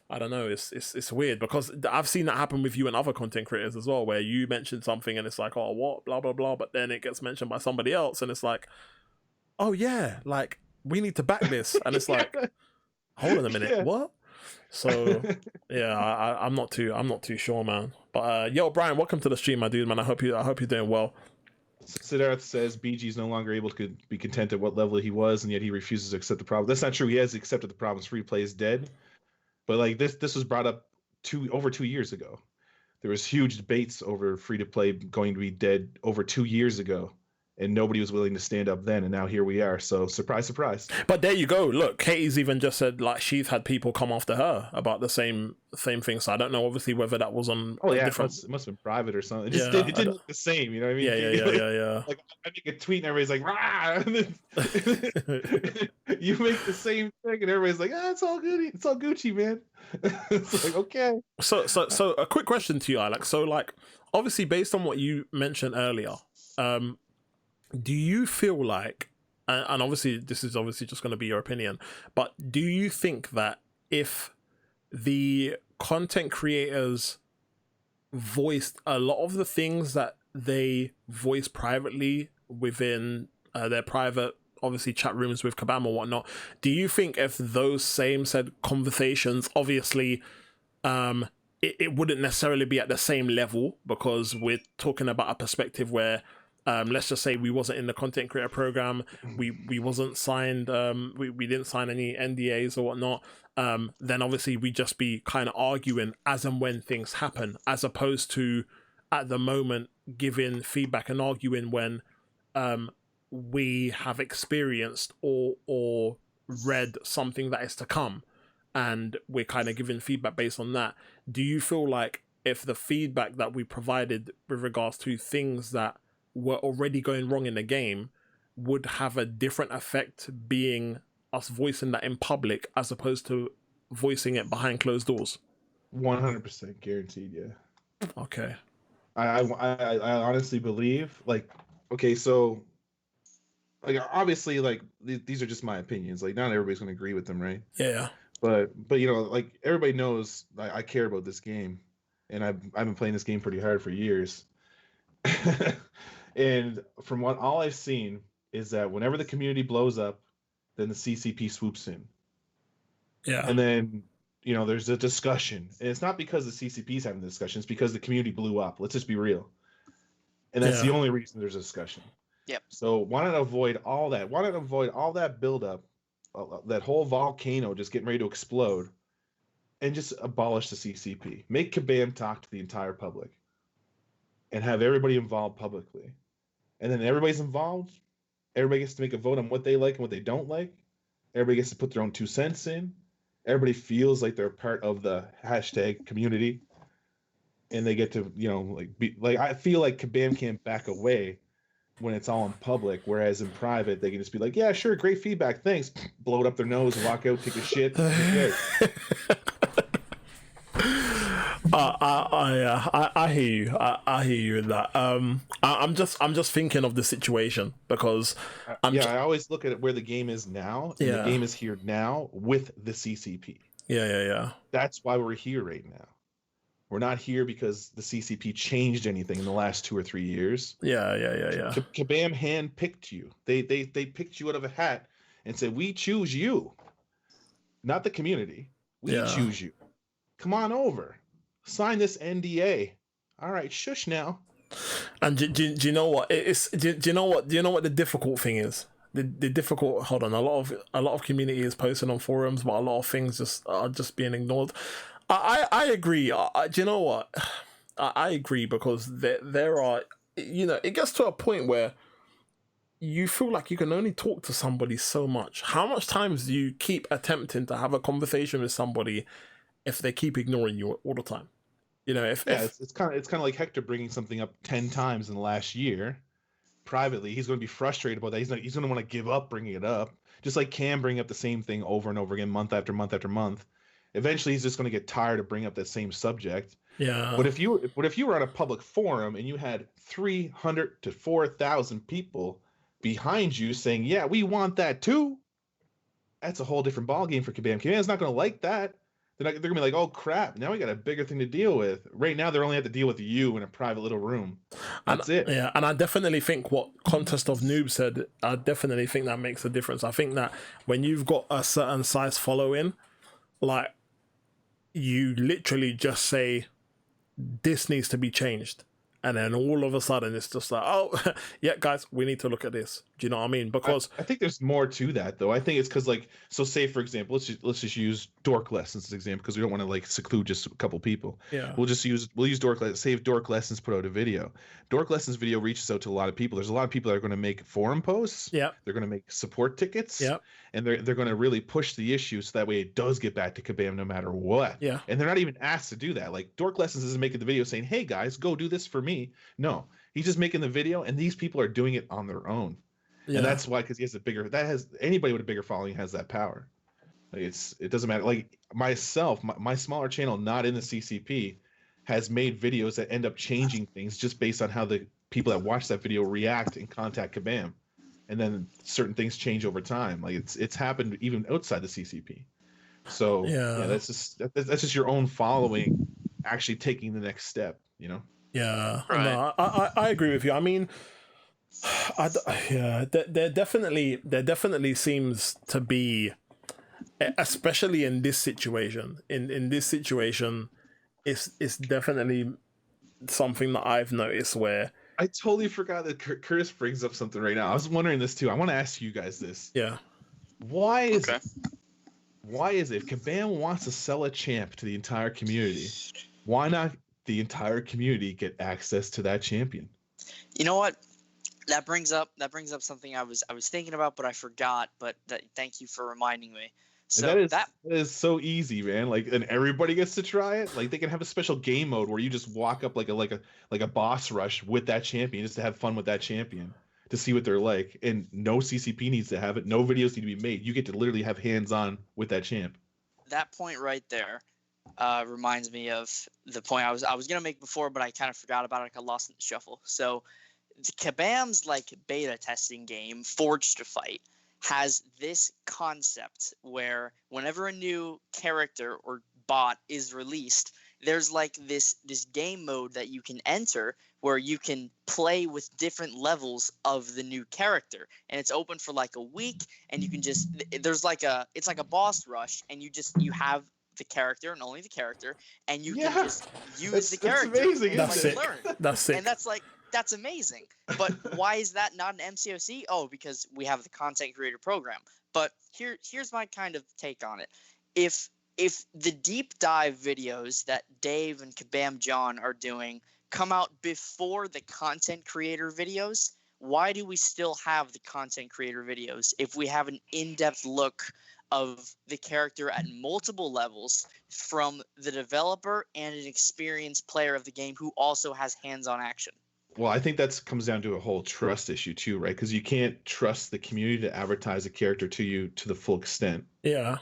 I don't know. It's weird because I've seen that happen with you and other content creators as well, where you mention something and it's like, oh, what, blah blah blah, but then it gets mentioned by somebody else and it's like, oh yeah, like we need to back this, and it's like, hold on a minute, Yeah. what? So yeah, I'm not too sure, man. But yo, Brian, welcome to the stream, my dude, man. I hope you're doing well. Siddharth says BG is no longer able to be content at what level he was, and yet he refuses to accept the problem. That's not true. He has accepted the problems. Free play is dead. But like this was brought up over 2 years ago. There was huge debates over free to play going to be dead over 2 years ago, and nobody was willing to stand up then. And now here we are. So surprise, surprise. But there you go. Look, Katie's even just said like she's had people come after her about the same thing. So I don't know, obviously, whether that was on. Oh yeah, different... it must have been private or something. It didn't look the same. You know what I mean? Yeah. Like I make a tweet and everybody's like, "Rah!" And then you make the same thing and everybody's like, "Ah, it's all good. It's all Gucci, man." It's like, okay. So a quick question to you, Alex. So like, obviously, based on what you mentioned earlier, do you feel like, and obviously this is obviously just going to be your opinion, but do you think that if the content creators voiced a lot of the things that they voice privately within their private, obviously, chat rooms with Kabam or whatnot, do you think if those same said conversations, obviously, it wouldn't necessarily be at the same level, because we're talking about a perspective where let's just say we wasn't in the content creator program, we wasn't signed, we didn't sign any NDAs or whatnot, then obviously we just be kind of arguing as and when things happen, as opposed to at the moment giving feedback and arguing when we have experienced or read something that is to come, and we're kind of giving feedback based on that. Do you feel like if the feedback that we provided with regards to things that were already going wrong in the game would have a different effect being us voicing that in public as opposed to voicing it behind closed doors? 100% guaranteed. Yeah. Okay. I honestly believe, like, okay, so like obviously, like these are just my opinions. Like not everybody's gonna agree with them, right? Yeah. But you know, like everybody knows I care about this game, and I've been playing this game pretty hard for years. And from what all I've seen is that whenever the community blows up, then the CCP swoops in. Yeah. And then, you know, there's a discussion. And it's not because the CCP's having the discussion, it's because the community blew up. Let's just be real. And that's the only reason there's a discussion. Yep. So why not avoid all that? Why not avoid all that buildup, that whole volcano just getting ready to explode, and just abolish the CCP? Make Kabam talk to the entire public and have everybody involved publicly. And then everybody's involved. Everybody gets to make a vote on what they like and what they don't like. Everybody gets to put their own 2 cents in. Everybody feels like they're part of the hashtag community. And they get to, you know, like be like, I feel like Kabam can't back away when it's all in public, whereas in private they can just be like, yeah, sure, great feedback, thanks, blow it up their nose, walk out, take a shit. I hear you. I hear you in that. I'm just thinking of the situation because I always look at it where the game is now. And the game is here now with the CCP. Yeah. That's why we're here right now. We're not here because the CCP changed anything in the last 2 or 3 years. Yeah. Kabam hand-picked you. They picked you out of a hat and said, "We choose you, not the community. We choose you. Come on over. Sign this NDA. All right, shush now." And do you know what? Do you know what the difficult thing is? The difficult. Hold on. A lot of community is posting on forums, but a lot of things are just being ignored. I agree. Do you know what? I agree because there are, you know, it gets to a point where you feel like you can only talk to somebody so much. How much times do you keep attempting to have a conversation with somebody if they keep ignoring you all the time? You know, it's kind of like Hector bringing something up 10 times in the last year. Privately, he's going to be frustrated about that. He's going to want to give up bringing it up. Just like Cam bringing up the same thing over and over again, month after month after month. Eventually, he's just going to get tired of bringing up that same subject. Yeah. But if you were on a public forum and you had 300 to 4,000 people behind you saying, "Yeah, we want that too," that's a whole different ballgame for Kabam. Kabam's not going to like that. They're going to be like, "Oh crap! Now we got a bigger thing to deal with." Right now, they're only have to deal with you in a private little room. That's it. Yeah, and I definitely think what Contest of Noobs said, I definitely think that makes a difference. I think that when you've got a certain size following, like, you literally just say, this needs to be changed. And then all of a sudden it's just like, oh, yeah, guys, we need to look at this. Do you know what I mean? Because I think there's more to that, though. I think it's because, like, so say, for example, let's just use Dork Lessons as an example, because we don't want to, like, seclude just a couple people. Yeah. We'll use Dork Lessons. Say if Dork Lessons put out a video. Dork Lessons video reaches out to a lot of people. There's a lot of people that are going to make forum posts. Yeah. They're going to make support tickets. Yeah. And they're going to really push the issue so that way it does get back to Kabam no matter what. Yeah. And they're not even asked to do that. Like, Dork Lessons isn't making the video saying, "Hey guys, go do this for me." No, he's just making the video, and these people are doing it on their own. Yeah. And that's why, because he has anybody with a bigger following has that power. Like, it doesn't matter. Like myself, my smaller channel, not in the CCP, has made videos that end up changing things just based on how the people that watch that video react and contact Kabam. And then certain things change over time. Like it's happened even outside the CCP. So yeah, that's just your own following actually taking the next step, you know? Yeah, right. No, I agree with you. I mean, there definitely seems to be, especially in this situation. In this situation, it's definitely something that I've noticed where I totally forgot that Curtis brings up something right now. I was wondering this too. I want to ask you guys this. Yeah. Why is it if Kabam wants to sell a champ to the entire community, why not the entire community get access to that champion? You know what? That brings up something I was thinking about, but I forgot. But thank you for reminding me. So that is so easy, man. Like, and everybody gets to try it. Like, they can have a special game mode where you just walk up like a boss rush with that champion, just to have fun with that champion, to see what they're like. And no CCP needs to have it. No videos need to be made. You get to literally have hands-on with that champ. That point right there reminds me of the point I was gonna make before, but I kind of forgot about it. I got lost in the shuffle. So Kabam's like beta testing game, Forged to Fight, has this concept where whenever a new character or bot is released, there's like this game mode that you can enter where you can play with different levels of the new character, and it's open for like a week, and you can just it's like a boss rush, and you have the character and only the character, and you can just use the character. That's amazing. That's sick. Learn. That's sick. And that's amazing. But why is that not an MCOC? Oh, because we have the content creator program. But here's my kind of take on it. If the deep dive videos that Dave and Kabam John are doing come out before the content creator videos, why do we still have the content creator videos if we have an in-depth look of the character at multiple levels from the developer and an experienced player of the game who also has hands-on action? Well, I think that comes down to a whole trust issue too, right? Because you can't trust the community to advertise a character to you to the full extent. Yeah.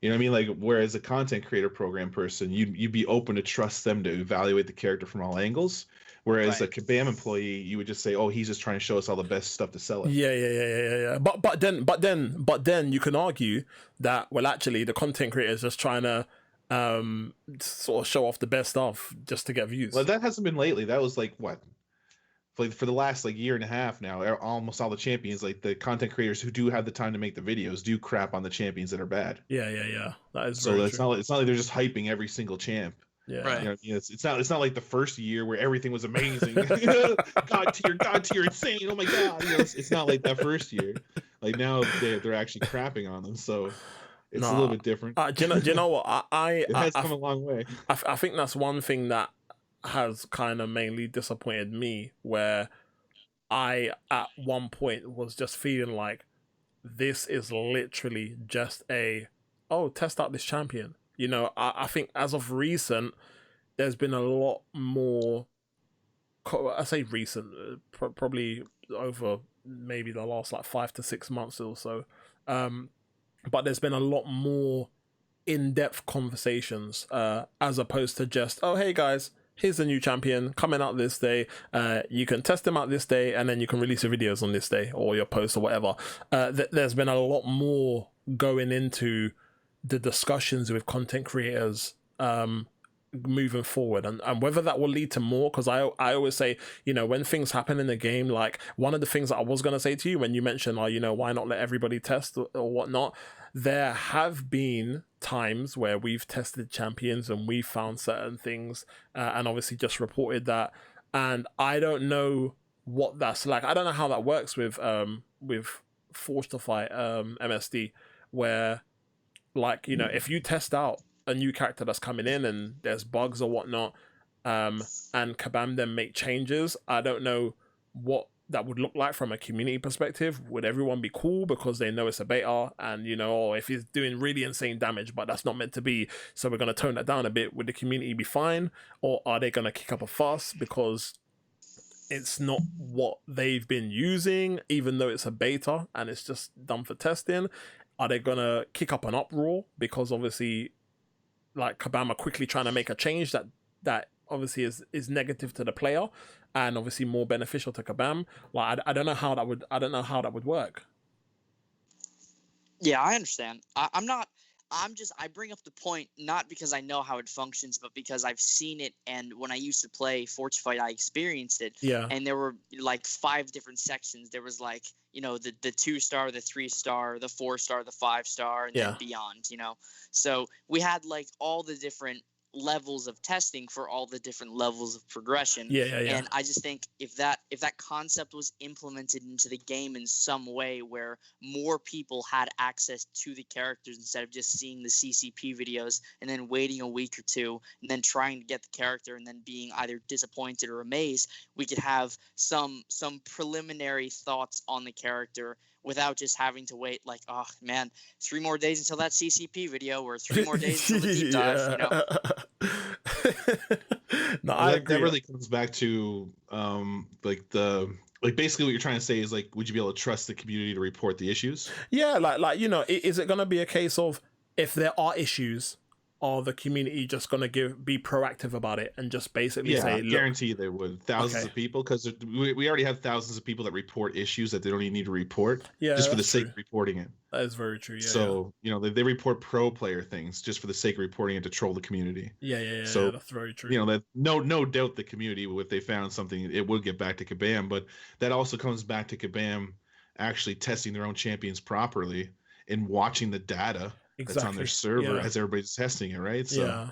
You know what I mean? Like, whereas a content creator program person, you'd be open to trust them to evaluate the character from all angles. Whereas a Kabam employee, you would just say, "Oh, he's just trying to show us all the best stuff to sell it." Yeah. But then you can argue that, well, actually, the content creator is just trying to sort of show off the best stuff just to get views. Well, that hasn't been lately. That was like what, like for the last like year and a half now. Almost all the champions, like the content creators who do have the time to make the videos, do crap on the champions that are bad. Yeah. That is so. Very It's true. not like they're just hyping every single champ. Yeah. Right. You know, it's not like the first year where everything was amazing. God tier, insane. Oh my God. You know, it's not like that first year. Like now they're actually crapping on them. So it's a little bit different. Do you know what? It has come a long way. I think that's one thing that has kind of mainly disappointed me, where I at one point was just feeling like this is literally just test out this champion. You know, I think as of recent, there's been a lot more. I say recent, probably over maybe the last like 5 to 6 months or so. But there's been a lot more in-depth conversations, as opposed to just, oh, hey guys, here's the new champion coming out this day. You can test them out this day, and then you can release your videos on this day or your posts or whatever. There's been a lot more going into the discussions with content creators moving forward, and whether that will lead to more, because I always say, you know, when things happen in the game, like one of the things that I was going to say to you when you mentioned, you know, why not let everybody test or whatnot, there have been times where we've tested champions and we found certain things, and obviously just reported that, and I don't know what that's like. I don't know how that works with Forged to Fight MSD, where, like, you know, if you test out a new character that's coming in and there's bugs or whatnot, and Kabam then make changes, I don't know what that would look like from a community perspective. Would everyone be cool because they know it's a beta, and, you know, or if he's doing really insane damage but that's not meant to be, so we're going to tone that down a bit, would the community be fine? Or are they going to kick up a fuss because it's not what they've been using, even though it's a beta and it's just done for testing? Are they going to kick up an uproar because obviously, like, Kabam are quickly trying to make a change that obviously is negative to the player and obviously more beneficial to Kabam? Like, I don't know how that would work. Yeah, I understand. I bring up the point not because I know how it functions, but because I've seen it, and when I used to play Forge Fight, I experienced it. Yeah. And there were like 5 different sections. There was like, you know, the 2-star, the 3-star, the 4-star, the 5-star, and then beyond, you know. So we had like all the different levels of testing for all the different levels of progression. Yeah. And I just think if that concept was implemented into the game in some way where more people had access to the characters instead of just seeing the CCP videos and then waiting a week or two and then trying to get the character and then being either disappointed or amazed, we could have some preliminary thoughts on the character without just having to wait like, oh man, 3 more days until that CCP video or 3 more days until the deep dive, you know. No, I agree. That really comes back to basically what you're trying to say is, like, would you be able to trust the community to report the issues? Yeah, like, you know, is it going to be a case of, if there are issues, are the community just going to be proactive about it and just basically say, I guarantee they would. Thousands of people, because we already have thousands of people that report issues that they don't even need to report, just for the sake of reporting it. That is very true. So you know, they report pro player things just for the sake of reporting it to troll the community. So that's very true. You know, that no doubt the community, if they found something, it would get back to Kabam. But that also comes back to Kabam actually testing their own champions properly and watching the data that's on their server as everybody's testing it, right? So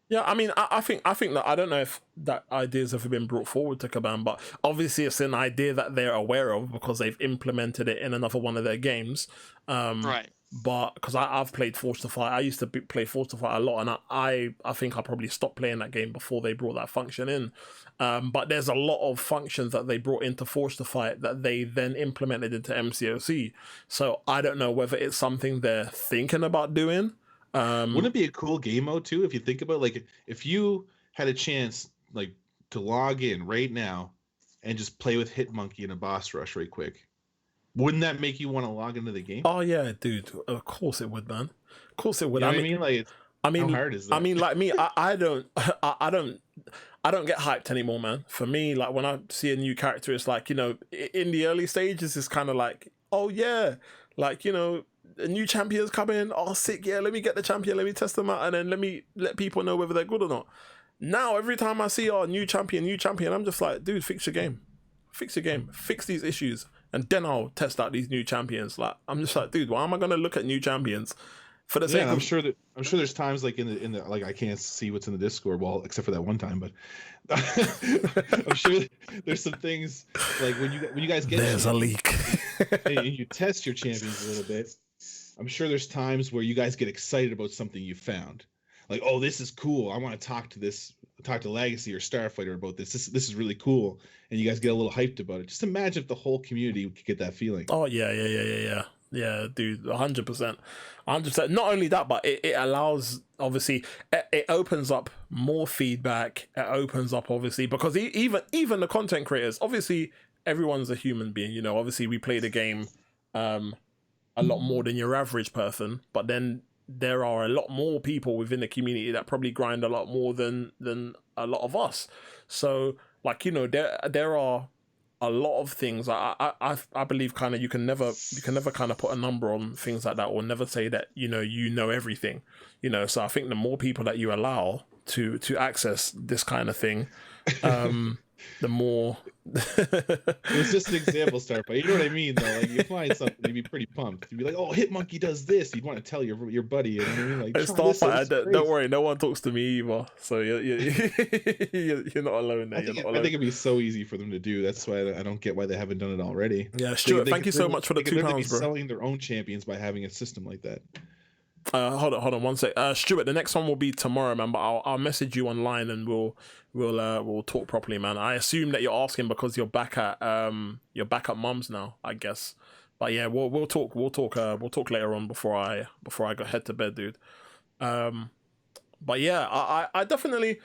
yeah. I mean, I think that, I don't know if that idea's ever been brought forward to Kabam, but obviously it's an idea that they're aware of because they've implemented it in another one of their games. Right. But because I've played Forged to Fight, I used to play Forged to Fight a lot, and I think I probably stopped playing that game before they brought that function in. But there's a lot of functions that they brought into Forged to Fight that they then implemented into MCOC. So I don't know whether it's something they're thinking about doing. Wouldn't it be a cool game mode too, if you think about, like, if you had a chance, like, to log in right now and just play with Hitmonkey in a boss rush right quick? Wouldn't that make you want to log into the game? Oh yeah, dude. Of course it would, man. Of course it would. You know what I mean? Like, how hard is that? I mean, like me, I don't get hyped anymore, man. For me, like, when I see a new character, it's like, you know, in the early stages, it's kind of like, oh yeah, like, you know, a new champion's coming. Oh, sick, yeah. Let me get the champion. Let me test them out, and then let people know whether they're good or not. Now, every time I see new champion, I'm just like, dude, fix your game, fix these issues, and then I'll test out these new champions. Like, I'm just like, dude, why am I gonna look at new champions for the sake of... I'm sure there's times, like, in the like, I can't see what's in the Discord wall except for that one time, but I'm sure there's some things, like, when you guys get, there's a leak and you test your champions a little bit. I'm sure there's times where you guys get excited about something you found, like, oh, this is cool, I want to talk to Legacy or Starfighter about this is really cool, and you guys get a little hyped about it. Just imagine if the whole community could get that feeling. Oh yeah, dude, 100%. Not only that, but it allows, obviously, it opens up more feedback. It opens up, obviously, because even the content creators, obviously everyone's a human being, you know. Obviously we play the game a lot more than your average person, but then there are a lot more people within the community that probably grind a lot more than a lot of us. So like, you know, there are a lot of things. I believe kind of you can never kind of put a number on things like that, or never say that you know everything, you know. So I think the more people that you allow to access this kind of thing, the more. It was just an example, Star, but you know what I mean, though. Like, you find something, you'd be pretty pumped. You'd be like, "Oh, Hitmonkey does this." You'd want to tell your buddy. You know what I mean? Like, It's "Try this, it's don't crazy." worry, no one talks to me either. So you're not alone there. I think it'd be so easy for them to do. That's why I don't get why they haven't done it already. Yeah, Stuart, thank you so much for the £2, bro. Selling their own champions by having a system like that. Hold on one sec. Stuart, the next one will be tomorrow, man. But I'll message you online and we'll talk properly, man. I assume that you're asking because you're back at mum's now, I guess. But yeah, we'll talk later on before I go head to bed, dude. But yeah, I definitely.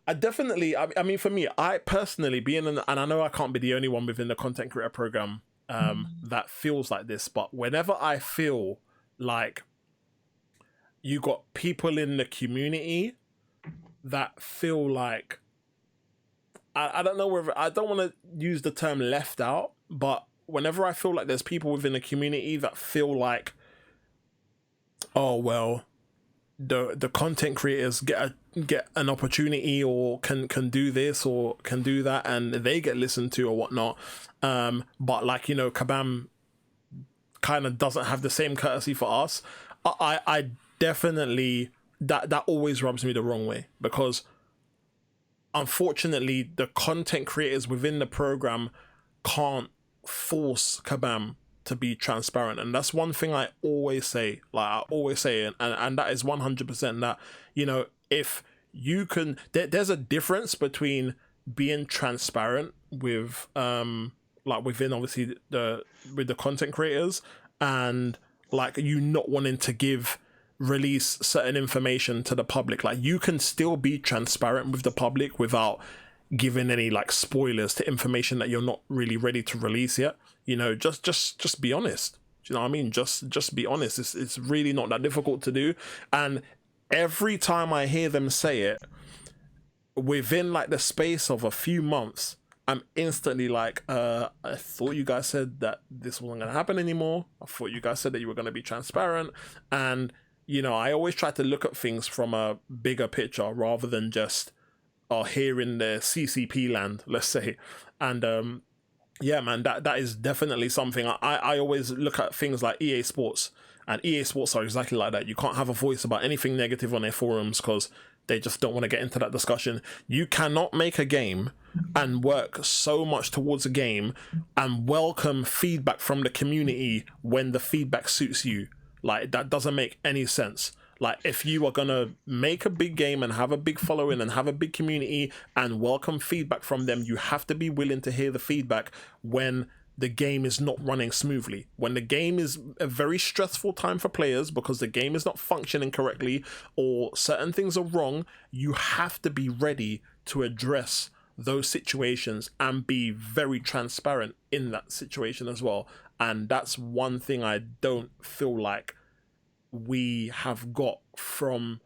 I mean, for me, I personally and I know I can't be the only one within the content creator program that feels like this. But whenever I feel like you got people in the community that feel like, I don't know whether, I don't want to use the term left out, but whenever I feel like there's people within the community that feel like, oh, well, the content creators get an opportunity or can do this or can do that and they get listened to or whatnot. But like, you know, Kabam kind of doesn't have the same courtesy for us. I definitely, that always rubs me the wrong way, because unfortunately the content creators within the program can't force Kabam to be transparent. And that's one thing I always say, and that is 100% that, you know, if you can, there's a difference between being transparent with like within obviously with the content creators and like you not wanting to release certain information to the public. Like, you can still be transparent with the public without giving any like spoilers to information that you're not really ready to release yet. You know, just be honest. Do you know what I mean? Just be honest. It's really not that difficult to do. And every time I hear them say it, within like the space of a few months, I'm instantly like, I thought you guys said that this wasn't going to happen anymore. I thought you guys said that you were going to be transparent. And, you know, I always try to look at things from a bigger picture rather than just here in the CCP land, let's say. And yeah, man, that is definitely something. I always look at things like EA Sports, and EA Sports are exactly like that. You can't have a voice about anything negative on their forums because they just don't want to get into that discussion. You cannot make a game and work so much towards a game and welcome feedback from the community when the feedback suits you. Like, that doesn't make any sense. Like, if you are gonna make a big game and have a big following and have a big community and welcome feedback from them, you have to be willing to hear the feedback when the game is not running smoothly, when the game is a very stressful time for players because the game is not functioning correctly or certain things are wrong. You have to be ready to address those situations and be very transparent in that situation as well. And that's one thing I don't feel like we have got from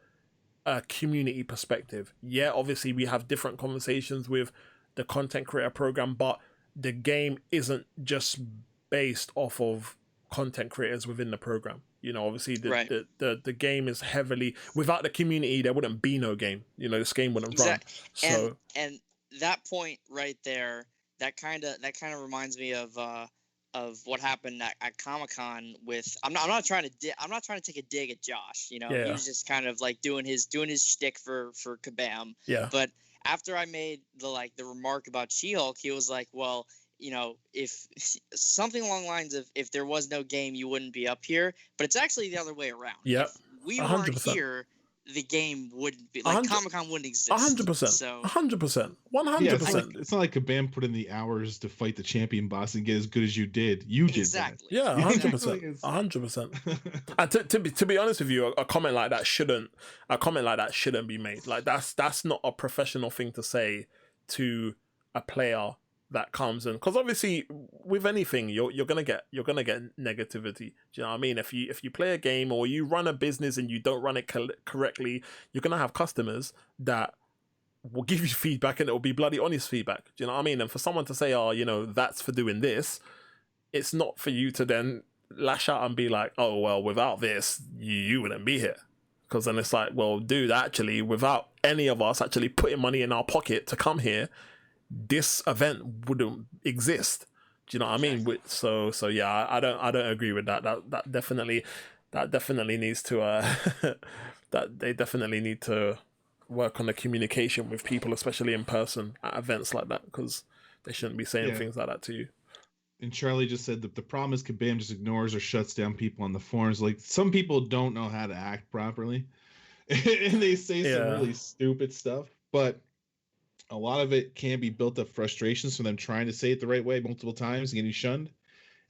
a community perspective. Yeah, obviously we have different conversations with the content creator program, but the game isn't just based off of content creators within the program. You know, obviously the game is heavily, without the community there wouldn't be no game. You know, this game wouldn't run. So and that point right there, that kind of reminds me of what happened at Comic-Con with, I'm not trying to take a dig at Josh, you know. He was just kind of like doing his shtick for Kabam. Yeah. But after I made the remark about She-Hulk, he was like, well, you know, if something along the lines of, if there was no game, you wouldn't be up here. But it's actually the other way around. Yeah. If we 100%. weren't here, the game wouldn't be, like, Comic-Con wouldn't exist. 100%. So 100%. 100%. Yeah, it's not like Kabam put in the hours to fight the champion boss and get as good as you did. You did exactly. that. Yeah, 100%. 100%. And to be honest with you, a comment like that shouldn't be made. Like, that's not a professional thing to say to a player that comes in, because obviously with anything you're gonna get negativity. Do you know what I mean? If you play a game or you run a business and you don't run it correctly, you're gonna have customers that will give you feedback, and it will be bloody honest feedback. Do you know what I mean? And for someone to say, oh, you know, that's for doing this, it's not for you to then lash out and be like, oh well, without this you wouldn't be here. Because then it's like, well, dude, actually, without any of us actually putting money in our pocket to come here, this event wouldn't exist. Do you know what I mean? So yeah, I don't agree with that. That definitely needs to that they definitely need to work on the communication with people, especially in person at events like that, because they shouldn't be saying things like that to you. And Charlie just said that the problem is Kabam just ignores or shuts down people on the forums. Like, some people don't know how to act properly, and they say some really stupid stuff. But a lot of it can be built up frustrations from them trying to say it the right way multiple times and getting shunned.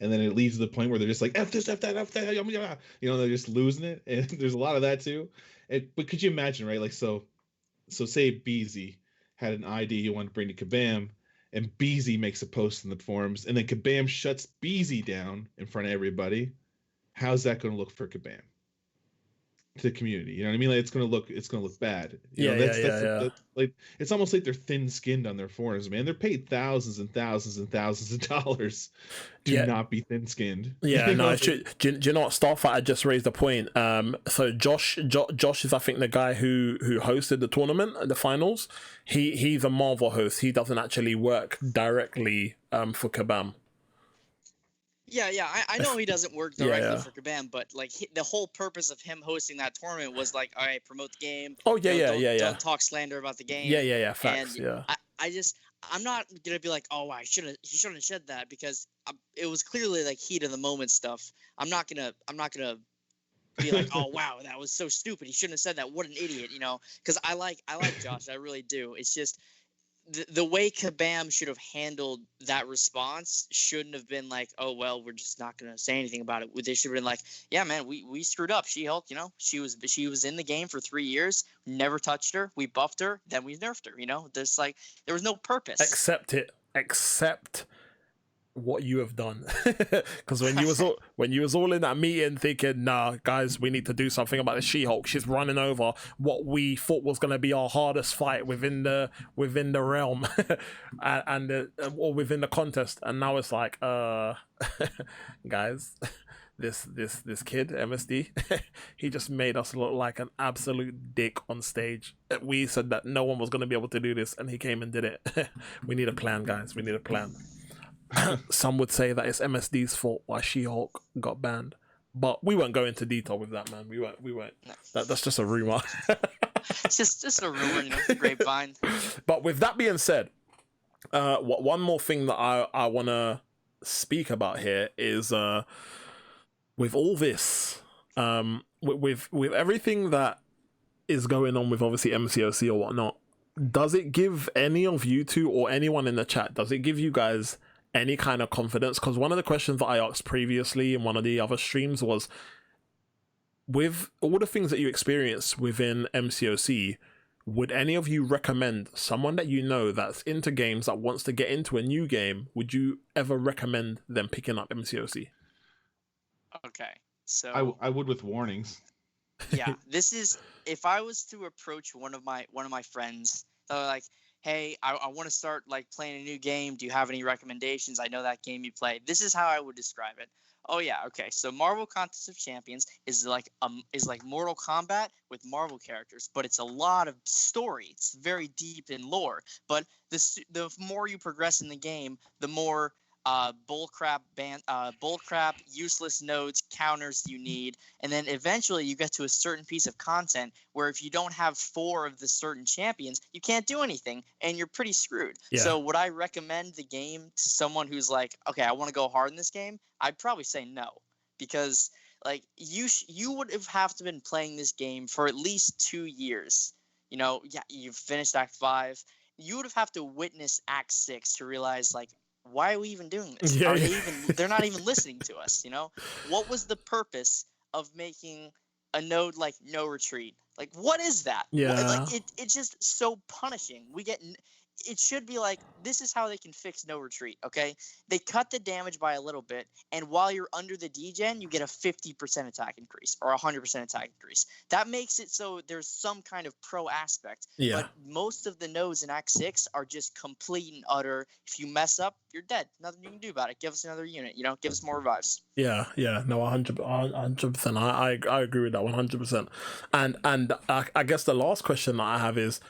And then it leads to the point where they're just like, F this, F that, F that, you know, they're just losing it. And there's a lot of that too. But could you imagine, right? Like, so say Beezy had an ID you want to bring to Kabam, and Beezy makes a post in the forums, and then Kabam shuts Beezy down in front of everybody. How's that going to look for Kabam? To the community, you know what I mean? Like, it's gonna look bad. You know, that's like, it's almost like they're thin-skinned on their forums, man. They're paid thousands and thousands and thousands of dollars to not be thin-skinned. Yeah, no. Do you know what? Starfighter just raised a point. So Josh is, I think, the guy who hosted the tournament, the finals. He's a Marvel host. He doesn't actually work directly for Kabam. Yeah, I know he doesn't work directly for Kabam, but like the whole purpose of him hosting that tournament was like, all right, promote the game. Oh Don't talk slander about the game. Yeah. Facts. And I'm not gonna be like, oh, he shouldn't have said that, because it was clearly like heat of the moment stuff. I'm not gonna be like, oh wow, that was so stupid. He shouldn't have said that. What an idiot, you know? Because I like Josh, I really do. It's just the way Kabam should have handled that response shouldn't have been like, oh well, we're just not gonna say anything about it. They should have been like, yeah man, we screwed up. She-Hulk, you know, she was in the game for 3 years, never touched her, we buffed her, then we nerfed her, you know. There's like, there was no purpose. Accept what you have done. Because when you was all in that meeting thinking, nah guys, we need to do something about the She-Hulk, she's running over what we thought was going to be our hardest fight within the realm or within the contest, and now it's like, guys, this kid MSD, he just made us look like an absolute dick on stage. We said that no one was going to be able to do this, and he came and did it. We need a plan, guys, we need a plan. Some would say that it's MSD's fault why She-Hulk got banned, but we won't go into detail with that, man. We won't. That's just a rumor. It's just a rumor, you know, grapevine. But with that being said, one more thing that I want to speak about here is with all this, with everything that is going on with obviously MCOC or whatnot, does it give any of you two or anyone in the chat, does it give you guys any kind of confidence? Because one of the questions that I asked previously in one of the other streams was, with all the things that you experience within MCOC, would any of you recommend someone that you know that's into games that wants to get into a new game, would you ever recommend them picking up MCOC? Okay, so I would, with warnings. Yeah, this is, if I was to approach one of my friends, like, hey, I want to start like playing a new game. Do you have any recommendations? I know that game you play. This is how I would describe it. Oh yeah, okay. So Marvel Contest of Champions is like Mortal Kombat with Marvel characters, but it's a lot of story. It's very deep in lore. But the more you progress in the game, the more bullcrap, useless nodes, counters you need, and then eventually you get to a certain piece of content where if you don't have 4 of the certain champions, you can't do anything, and you're pretty screwed. Yeah. So would I recommend the game to someone who's like, okay, I want to go hard in this game? I'd probably say no, because like you would have to been playing this game for at least 2 years. You know, yeah, you've finished Act 5. You would have to witness Act 6 to realize, like, why are we even doing this? Yeah. They're not even listening to us, you know? What was the purpose of making a node like no retreat? Like, what is that? Yeah. Like, it's just so punishing. it should be like, this is how they can fix no retreat, okay? They cut the damage by a little bit, and while you're under the degen, you get a 50% attack increase or 100% attack increase. That makes it so there's some kind of pro aspect. Yeah. But most of the nodes in Act 6 are just complete and utter. If you mess up, you're dead. Nothing you can do about it. Give us another unit, give us more revives. Yeah, no, 100%. I agree with that 100%. And I guess the last question that I have is,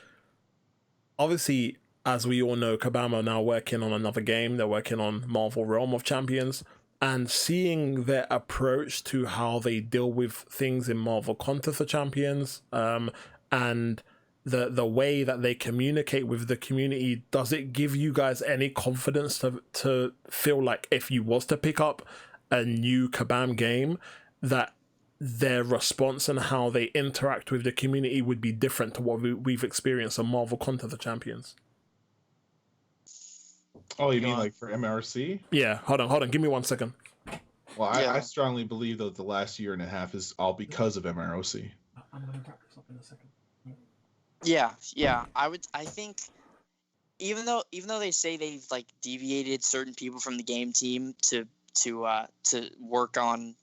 obviously, as we all know, Kabam are now working on another game. They're working on Marvel Realm of Champions, and seeing their approach to how they deal with things in Marvel Contest of Champions, and the way that they communicate with the community, does it give you guys any confidence to feel like if you was to pick up a new Kabam game, that their response and how they interact with the community would be different to what we've experienced on Marvel Contest of Champions? Oh, you mean like for MRC? Yeah, hold on, give me 1 second. Well, I strongly believe that the last year and a half is all because of MROC. I'm going to wrap this up in a second. Yeah. I think even though they say they've like deviated certain people from the game team to work on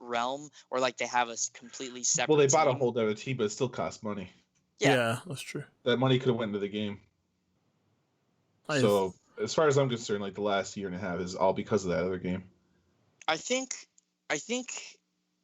Realm, or like they have a completely separate. Well, they bought a team. whole other team, but it still costs money. Yeah, that's true. That money could have went into the game. So as far as I'm concerned, like the last year and a half is all because of that other game. I think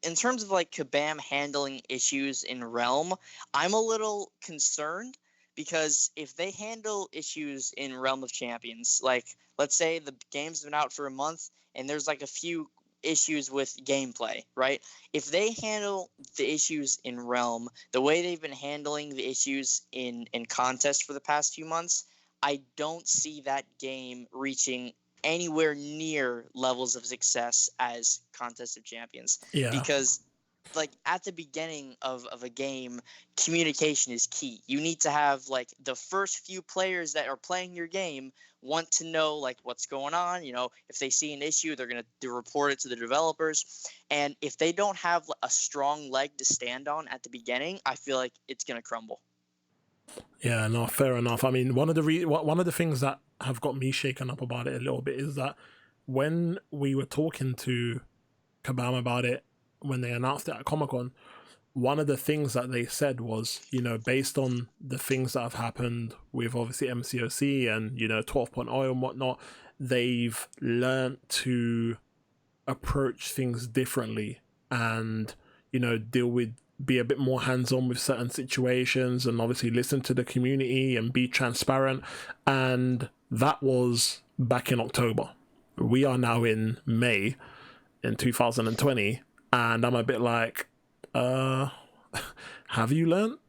in terms of like Kabam handling issues in Realm, I'm a little concerned, because if they handle issues in Realm of Champions, like let's say the game's been out for a month and there's like a few issues with gameplay, right? If they handle the issues in Realm the way they've been handling the issues in Contest for the past few months, I don't see that game reaching anywhere near levels of success as Contest of Champions. Yeah. Because like at the beginning of a game, communication is key. You need to have like the first few players that are playing your game want to know like what's going on. If they see an issue, they're going to report it to the developers. And if they don't have a strong leg to stand on at the beginning, I feel like it's going to crumble. Yeah, no, fair enough. I mean, one of the things that have got me shaken up about it a little bit is that when we were talking to Kabam about it, when they announced it at Comic-Con, one of the things that they said was, based on the things that have happened with obviously MCOC and, 12.0 and whatnot, they've learned to approach things differently and, be a bit more hands-on with certain situations and obviously listen to the community and be transparent. And that was back in October. We are now in May in 2020, and I'm a bit like, have you learned?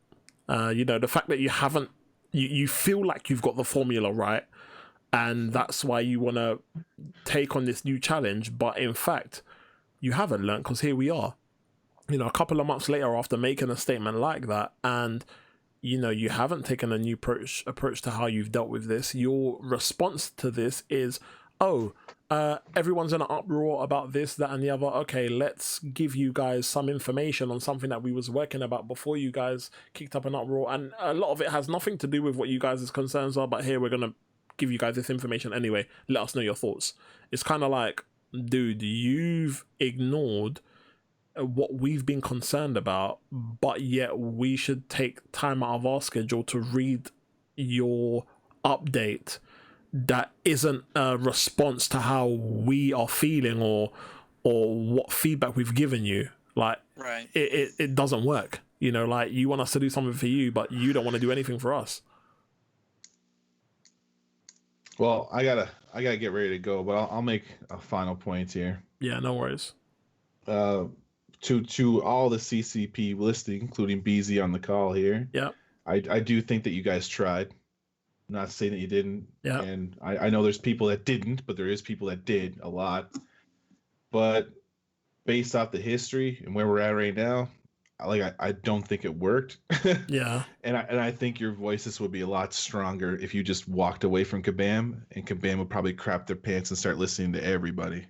The fact that you haven't, you feel like you've got the formula right, and that's why you want to take on this new challenge, but in fact, you haven't learned, because here we are. A couple of months later after making a statement like that, and you haven't taken a new approach to how you've dealt with this. Your response to this is, everyone's in an uproar about this, that, and the other. Okay, let's give you guys some information on something that we was working about before you guys kicked up an uproar, and a lot of it has nothing to do with what you guys' concerns are, but here, we're gonna give you guys this information anyway. Let us know your thoughts. It's kind of like, dude, you've ignored what we've been concerned about, but yet we should take time out of our schedule to read your update that isn't a response to how we are feeling or what feedback we've given you. Like, right. It doesn't work. Like, you want us to do something for you, but you don't want to do anything for us. Well, I gotta get ready to go, but I'll make a final point here. Yeah, no worries. To all the CCP listening, including Beezy on the call here. Yeah. I do think that you guys tried. I'm not saying that you didn't. Yeah. And I know there's people that didn't, but there is people that did a lot. But based off the history and where we're at right now, I don't think it worked. Yeah. And I think your voices would be a lot stronger if you just walked away from Kabam, and Kabam would probably crap their pants and start listening to everybody.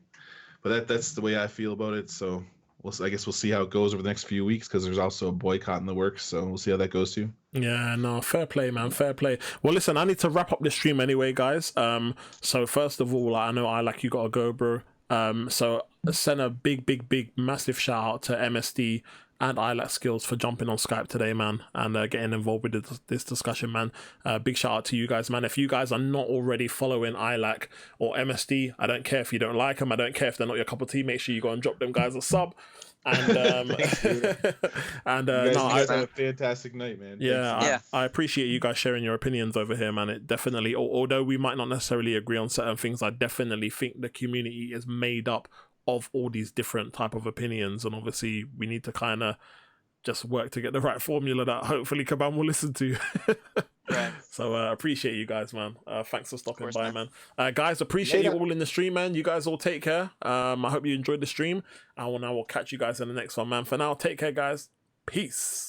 But that's the way I feel about it. So I guess we'll see how it goes over the next few weeks because there's also a boycott in the works. So we'll see how that goes too. Yeah, no, fair play, man, fair play. Well, listen, I need to wrap up this stream anyway, guys. So first of all, I know you gotta go, bro. So send a big, massive shout out to MSD and ILAC Skills for jumping on Skype today, man, and getting involved with this discussion, man. Big shout out to you guys, man. If you guys are not already following ILAC or MSD, I don't care if you don't like them. I don't care if they're not your cup of tea. Make sure you go and drop them guys a sub. And you guys had a fantastic night, man. Yeah, I appreciate you guys sharing your opinions over here, man. It definitely, although we might not necessarily agree on certain things, I definitely think the community is made up of all these different type of opinions, and obviously we need to kind of just work to get the right formula that hopefully Kabam will listen to. Right. So appreciate you guys, man. Thanks for stopping by, man. Guys, appreciate you all in the stream, man. You guys all take care. I hope you enjoyed the stream. I will catch you guys in the next one, man. For now, take care, guys. Peace.